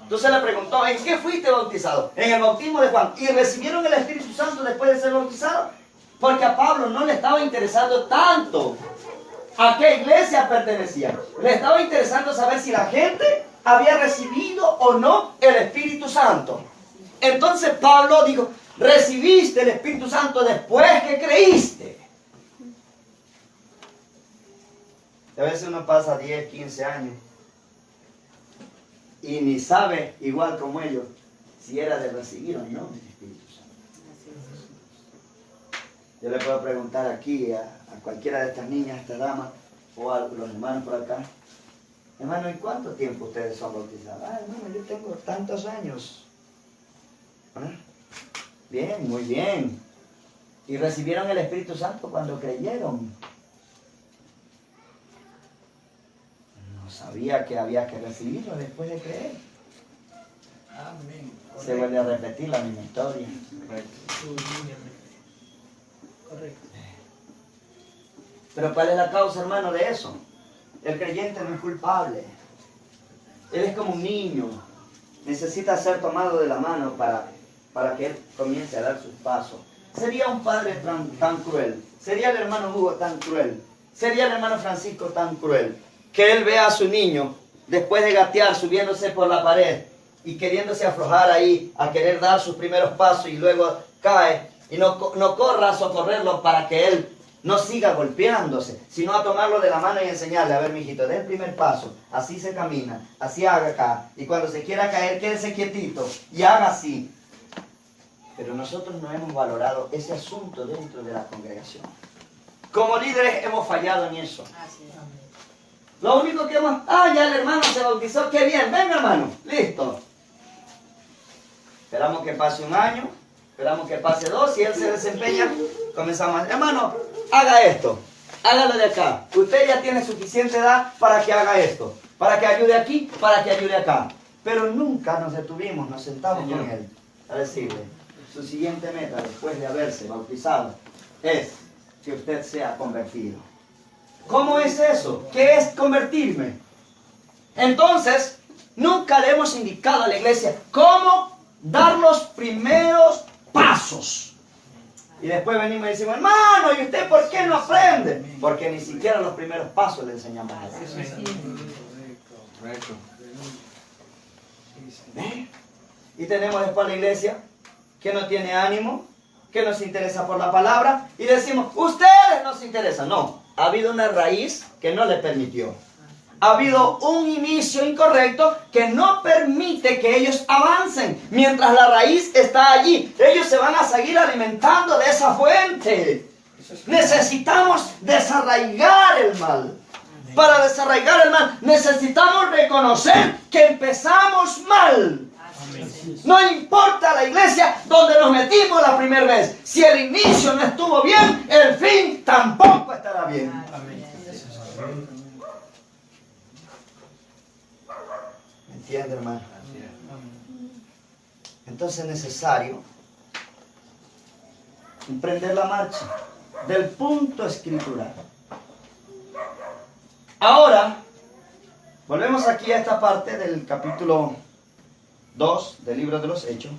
Entonces le preguntó, ¿en qué fuiste bautizado? En el bautismo de Juan. ¿Y recibieron el Espíritu Santo después de ser bautizados? Porque a Pablo no le estaba interesando tanto a qué iglesia pertenecía. Le estaba interesando saber si la gente había recibido o no el Espíritu Santo. Entonces Pablo dijo, recibiste el Espíritu Santo después que creíste. A veces uno pasa 10, 15 años y ni sabe, igual como ellos, si era de recibir o no el Espíritu Santo. Yo le puedo preguntar aquí a cualquiera de estas niñas, a esta dama, o a los hermanos por acá, hermano, ¿en cuánto tiempo ustedes son bautizados? Ah, hermano, yo tengo tantos años. ¿Ah? Bien, muy bien. ¿Y recibieron el Espíritu Santo cuando creyeron? No sabía que había que recibirlo después de creer. Amén. Se vuelve a repetir la misma historia. Correcto. Pero ¿cuál es la causa, hermano, de eso? El creyente no es culpable. Él es como un niño. Necesita ser tomado de la mano para que él comience a dar sus pasos. ¿Sería un padre tan cruel? ¿Sería el hermano Hugo tan cruel? ¿Sería el hermano Francisco tan cruel? Que él vea a su niño, después de gatear, subiéndose por la pared y queriéndose aflojar ahí, a querer dar sus primeros pasos y luego cae y no corra a socorrerlo para que él no siga golpeándose, sino a tomarlo de la mano y enseñarle, a ver, mijito, dé el primer paso, así se camina, así haga acá, y cuando se quiera caer, quédese quietito y haga así. Pero nosotros no hemos valorado ese asunto dentro de la congregación. Como líderes hemos fallado en eso. Lo único que hemos... Ah, ya el hermano se bautizó, qué bien, venga hermano, listo. Esperamos que pase un año, esperamos que pase 2, si él se desempeña, comenzamos, hermano, haga esto, hágalo de acá. Usted ya tiene suficiente edad para que haga esto, para que ayude aquí, para que ayude acá. Pero nunca nos detuvimos, nos sentamos con él a decirle, su siguiente meta después de haberse bautizado es que usted sea convertido. ¿Cómo es eso? ¿Qué es convertirme? Entonces, nunca le hemos indicado a la iglesia cómo dar los primeros pasos. Y después venimos y decimos, hermano, ¿y usted por qué no aprende? Porque ni siquiera los primeros pasos le enseñamos a hacer. Correcto. Y tenemos después la iglesia que no tiene ánimo, que nos interesa por la palabra y decimos, ustedes nos interesan. No, ha habido una raíz que no le permitió. Ha habido un inicio incorrecto que no permite que ellos avancen. Mientras la raíz está allí, ellos se van a seguir alimentando de esa fuente. Necesitamos desarraigar el mal. Para desarraigar el mal, necesitamos reconocer que empezamos mal. No importa la iglesia donde nos metimos la primera vez. Si el inicio no estuvo bien, el fin tampoco estará bien. ¿Me entiende, hermano? Entonces es necesario emprender la marcha del punto escritural. Ahora, volvemos aquí a esta parte del capítulo 2 del libro de los Hechos,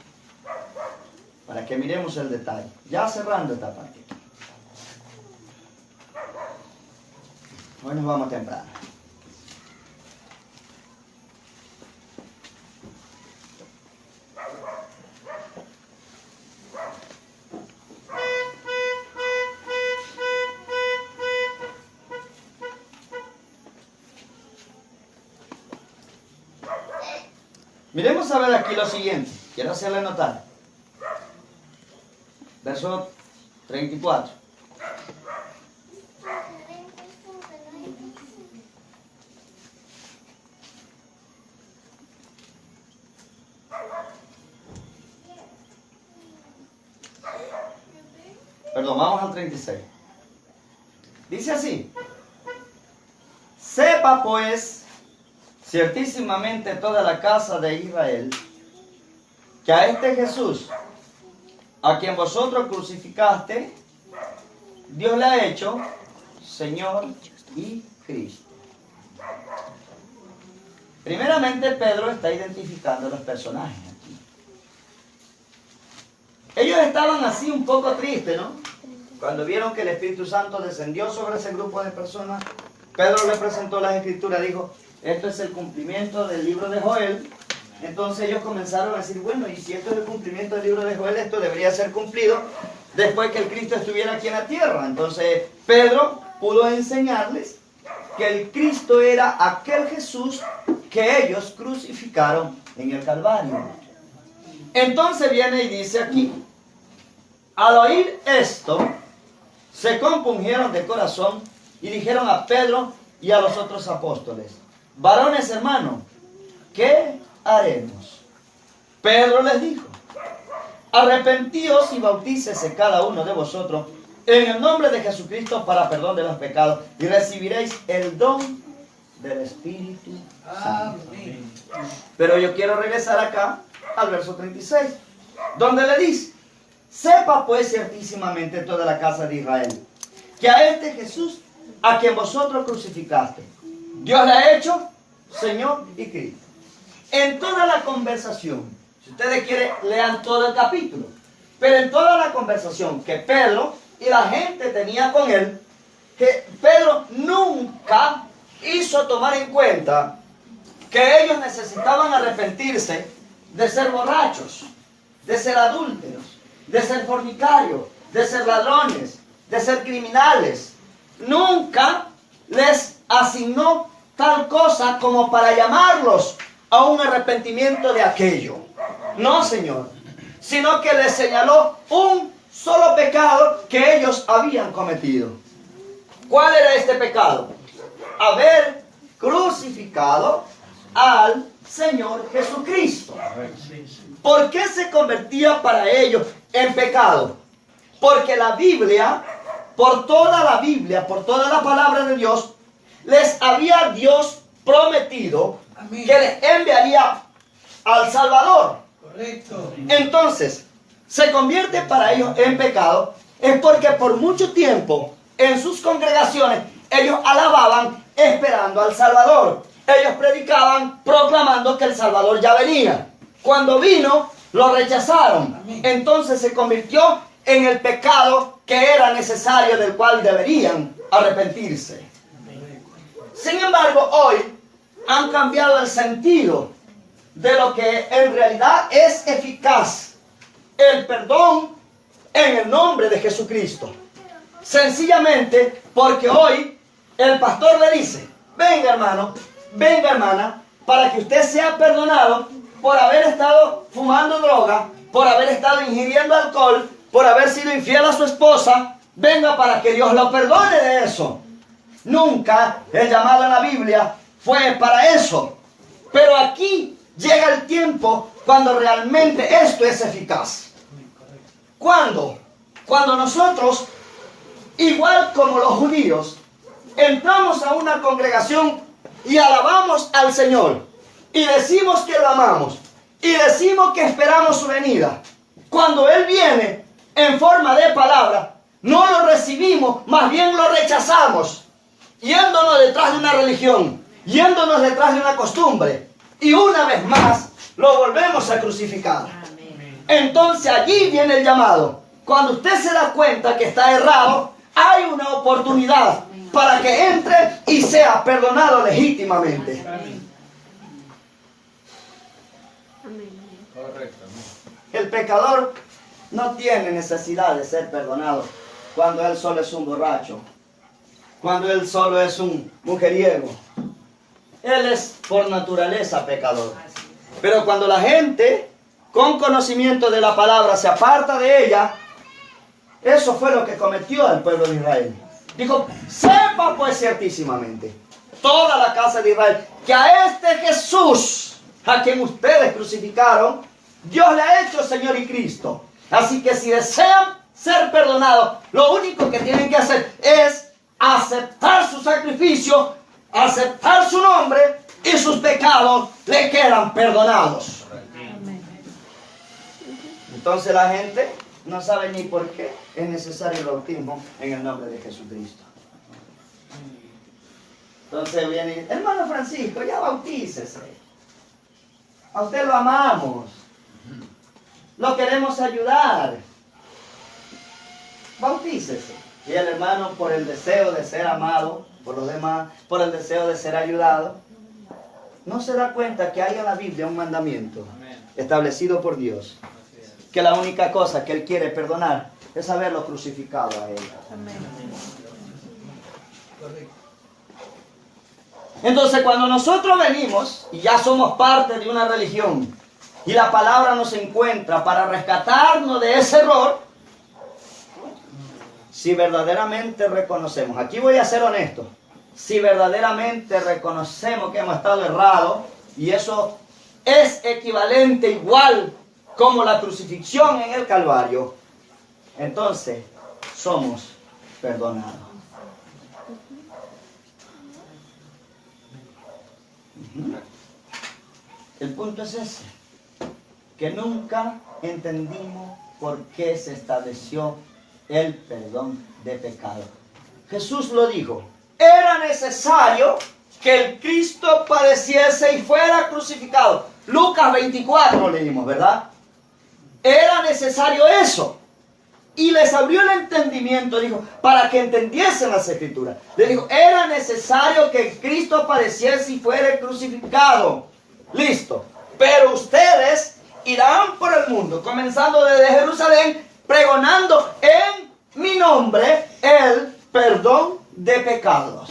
para que miremos el detalle. Ya cerrando esta parte. Hoy nos vamos temprano. Miremos a ver aquí lo siguiente. Quiero hacerle notar. Verso 34. Perdón, vamos al 36. Dice así. Sepa pues ciertísimamente toda la casa de Israel, que a este Jesús, a quien vosotros crucificaste, Dios le ha hecho Señor y Cristo. Primeramente, Pedro está identificando los personajes aquí. Ellos estaban así un poco tristes, ¿no? Cuando vieron que el Espíritu Santo descendió sobre ese grupo de personas, Pedro le presentó las Escrituras, dijo, esto es el cumplimiento del libro de Joel. Entonces ellos comenzaron a decir, bueno, y si esto es el cumplimiento del libro de Joel, esto debería ser cumplido después que el Cristo estuviera aquí en la tierra. Entonces Pedro pudo enseñarles que el Cristo era aquel Jesús que ellos crucificaron en el Calvario. Entonces viene y dice aquí, al oír esto, se compungieron de corazón y dijeron a Pedro y a los otros apóstoles, varones hermanos, ¿qué haremos? Pedro les dijo, arrepentíos y bautícese cada uno de vosotros en el nombre de Jesucristo para perdón de los pecados y recibiréis el don del Espíritu Santo. Amén. Pero yo quiero regresar acá al verso 36, donde le dice, sepa pues ciertísimamente toda la casa de Israel, que a este Jesús, a quien vosotros crucificaste, Dios le ha hecho Señor y Cristo. En toda la conversación, si ustedes quieren, lean todo el capítulo, pero en toda la conversación que Pedro y la gente tenía con él, que Pedro nunca hizo tomar en cuenta que ellos necesitaban arrepentirse de ser borrachos, de ser adúlteros, de ser fornicarios, de ser ladrones, de ser criminales. Nunca les asignó tal cosa como para llamarlos a un arrepentimiento de aquello. No, Señor, sino que les señaló un solo pecado que ellos habían cometido. ¿Cuál era este pecado? Haber crucificado al Señor Jesucristo. ¿Por qué se convertía para ellos en pecado? Porque la Biblia, por toda la Biblia, por toda la palabra de Dios, les había Dios prometido Amén. que les enviaría al Salvador. Correcto. Entonces, se convierte para ellos en pecado, es porque por mucho tiempo en sus congregaciones ellos alababan esperando al Salvador. Ellos predicaban proclamando que el Salvador ya venía. Cuando vino, lo rechazaron. Amén. Entonces se convirtió en el pecado que era necesario, del cual deberían arrepentirse. Sin embargo, hoy han cambiado el sentido de lo que en realidad es eficaz. El perdón en el nombre de Jesucristo. Sencillamente porque hoy el pastor le dice, venga hermano, venga hermana, para que usted sea perdonado por haber estado fumando droga, por haber estado ingiriendo alcohol, por haber sido infiel a su esposa, venga para que Dios lo perdone de eso. Nunca el llamado en la Biblia fue para eso. Pero aquí llega el tiempo cuando realmente esto es eficaz. ¿Cuándo? Cuando nosotros, igual como los judíos, entramos a una congregación y alabamos al Señor y decimos que lo amamos y decimos que esperamos su venida. Cuando Él viene en forma de palabra, no lo recibimos, más bien lo rechazamos, yéndonos detrás de una religión, yéndonos detrás de una costumbre, y una vez más lo volvemos a crucificar. Entonces allí viene el llamado. Cuando usted se da cuenta que está errado, hay una oportunidad para que entre y sea perdonado legítimamente. Correcto. El pecador no tiene necesidad de ser perdonado cuando él solo es un borracho, cuando él solo es un mujeriego. Él es por naturaleza pecador. Pero cuando la gente con conocimiento de la palabra se aparta de ella, eso fue lo que cometió el pueblo de Israel. Dijo, sepa pues ciertísimamente toda la casa de Israel que a este Jesús, a quien ustedes crucificaron, Dios le ha hecho Señor y Cristo. Así que si desean ser perdonados, lo único que tienen que hacer es aceptar su sacrificio, aceptar su nombre, y sus pecados le quedan perdonados. Entonces la gente no sabe ni por qué es necesario el bautismo en el nombre de Jesucristo. Entonces viene, hermano Francisco, ya bautícese. A usted lo amamos. Lo queremos ayudar. Bautícese. Y el hermano, por el deseo de ser amado por los demás, por el deseo de ser ayudado, no se da cuenta que hay en la Biblia un mandamiento establecido por Dios, que la única cosa que Él quiere perdonar es haberlo crucificado a Él. Entonces cuando nosotros venimos y ya somos parte de una religión y la palabra nos encuentra para rescatarnos de ese error, si verdaderamente reconocemos, aquí voy a ser honesto, si verdaderamente reconocemos que hemos estado errados, y eso es equivalente igual como la crucifixión en el Calvario, entonces somos perdonados. El punto es ese, que nunca entendimos por qué se estableció el perdón de pecado. Jesús lo dijo, era necesario que el Cristo padeciese y fuera crucificado. Lucas 24 leímos, ¿verdad? Era necesario eso. Y les abrió el entendimiento, dijo, para que entendiesen las Escrituras. Le dijo, era necesario que el Cristo padeciese y fuera crucificado. Listo. Pero ustedes irán por el mundo, comenzando desde Jerusalén, pregonando en mi nombre el perdón de pecados.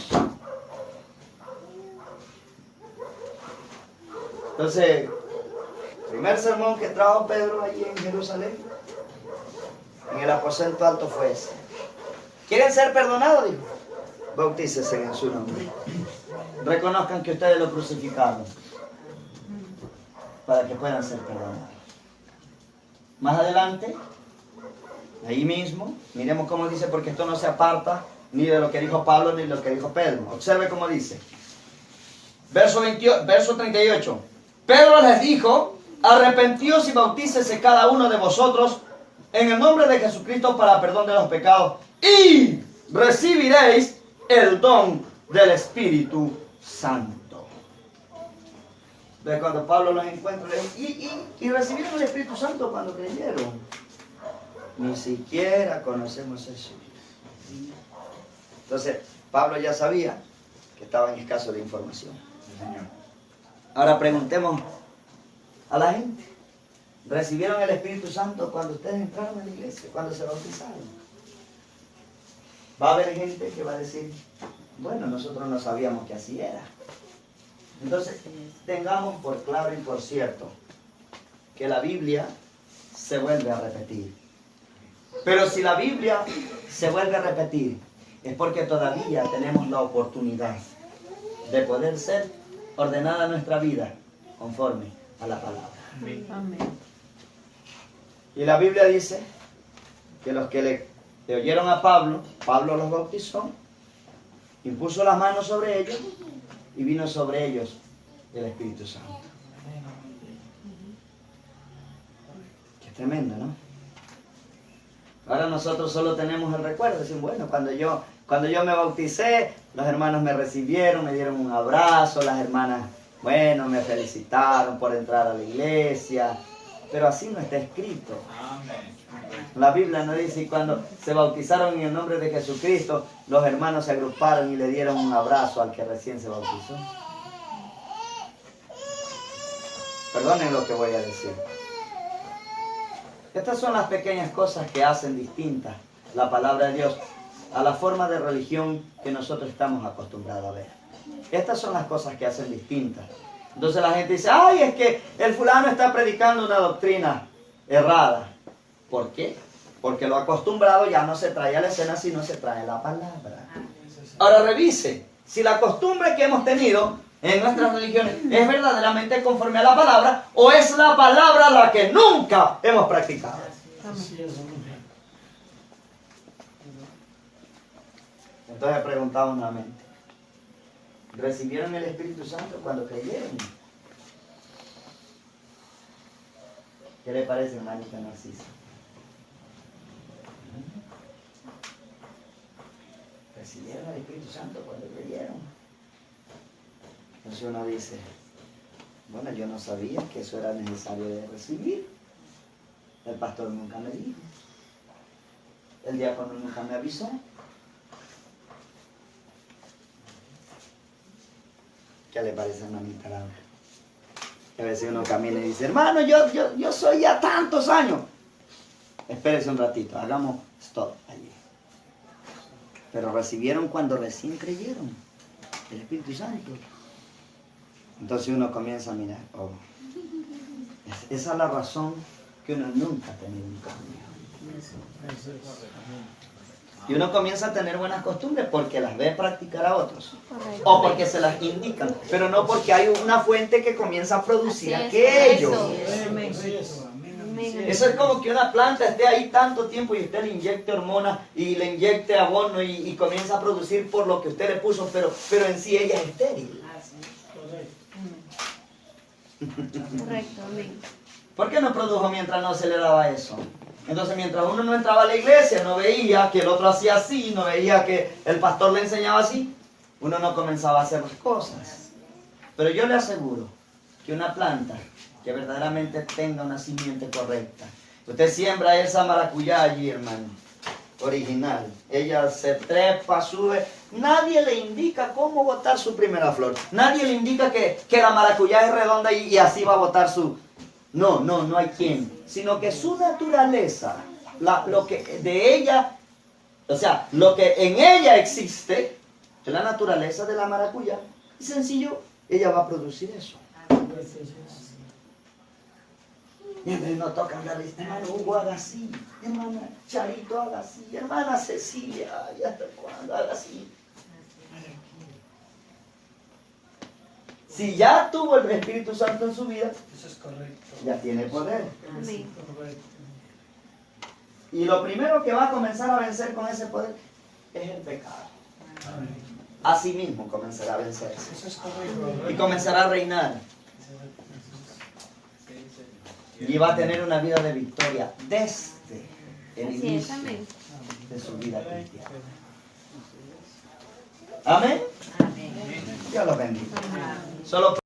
Entonces, el primer sermón que trajo Pedro allí en Jerusalén, en el aposento alto, fue ese. ¿Quieren ser perdonados? Dijo, bautícese en su nombre. Reconozcan que ustedes lo crucificaron para que puedan ser perdonados. Más adelante, ahí mismo, miremos cómo dice, porque esto no se aparta ni de lo que dijo Pablo ni de lo que dijo Pedro. Observe cómo dice. Verso 38. Pedro les dijo, arrepentíos y bautícese cada uno de vosotros en el nombre de Jesucristo para perdón de los pecados y recibiréis el don del Espíritu Santo. Entonces cuando Pablo los encuentra, le dice, y recibieron el Espíritu Santo cuando creyeron. Ni siquiera conocemos eso. Entonces, Pablo ya sabía que estaba en escaso de información. Ahora preguntemos a la gente. recibieron el Espíritu Santo cuando ustedes entraron a la iglesia, cuando se bautizaron. Va a haber gente que va a decir, bueno, nosotros no sabíamos que así era. Entonces, tengamos por claro y por cierto que la Biblia se vuelve a repetir. Pero si la Biblia se vuelve a repetir, es porque todavía tenemos la oportunidad de poder ser ordenada nuestra vida conforme a la palabra. Amén. Y la Biblia dice que los que le oyeron a Pablo, Pablo los bautizó, impuso las manos sobre ellos y vino sobre ellos el Espíritu Santo. Qué tremendo, ¿no? Ahora nosotros solo tenemos el recuerdo, decir, bueno, cuando yo me bauticé, los hermanos me recibieron, me dieron un abrazo, las hermanas, bueno, me felicitaron por entrar a la iglesia, pero así no está escrito. La Biblia no dice, y cuando se bautizaron en el nombre de Jesucristo, los hermanos se agruparon y le dieron un abrazo al que recién se bautizó. Perdonen lo que voy a decir. Estas son las pequeñas cosas que hacen distinta la palabra de Dios a la forma de religión que nosotros estamos acostumbrados a ver. Estas son las cosas que hacen distintas. Entonces la gente dice, ay, es que el fulano está predicando una doctrina errada. ¿Por qué? Porque lo acostumbrado ya no se trae a la escena, sino se trae la palabra. Ahora revise si la costumbre que hemos tenido en nuestras religiones es verdaderamente conforme a la palabra o es la palabra la que nunca hemos practicado. Entonces preguntamos nuevamente, ¿recibieron el Espíritu Santo cuando creyeron? ¿Qué le parece, hermanita Narcisa? ¿Recibieron el Espíritu Santo cuando creyeron? Entonces uno dice, bueno, yo no sabía que eso era necesario de recibir. El pastor nunca me dijo. El diácono nunca me avisó. ¿Qué le parece a hermanita Laura? A veces uno camina y dice, hermano, yo soy ya tantos años. Espérese un ratito, hagamos stop allí. Pero recibieron cuando recién creyeron el Espíritu Santo. Entonces uno comienza a mirar, oh, esa es la razón que uno nunca ha tenido un cambio. Y uno comienza a tener buenas costumbres porque las ve practicar a otros. O porque se las indican, pero no porque hay una fuente que comienza a producir aquello. Eso es como que una planta esté ahí tanto tiempo y usted le inyecte hormonas y le inyecte abono y comienza a producir por lo que usted le puso, pero en sí ella es estéril. Correcto, amén. ¿Por qué no produjo mientras no se le daba eso? Entonces mientras uno no entraba a la iglesia, no veía que el otro hacía así, no veía que el pastor le enseñaba así, uno no comenzaba a hacer las cosas. Pero yo le aseguro que una planta que verdaderamente tenga una simiente correcta, usted siembra esa maracuyá allí, hermano, original, ella se trepa, sube, nadie le indica cómo botar su primera flor, nadie le indica que la maracuyá es redonda y así va a botar su... No hay quien, sino que su naturaleza, lo que de ella, o sea, lo que en ella existe, es la naturaleza de la maracuyá, y sencillo, ella va a producir eso. Y no toca andar, hermano Hugo haga así, hermana Charito haga así, hermana Cecilia, ¿y hasta cuándo haga así? Si ya tuvo el Espíritu Santo en su vida, Eso es correcto. ya tiene poder. Amén. Correcto. Y lo primero que va a comenzar a vencer con ese poder es el pecado. Así mismo comenzará a vencerse. Eso es correcto. Y comenzará a reinar. Y va a tener una vida de victoria desde el Así es, inicio amén. de su vida cristiana. Amén. Amén. Dios los bendiga. Amén. Solo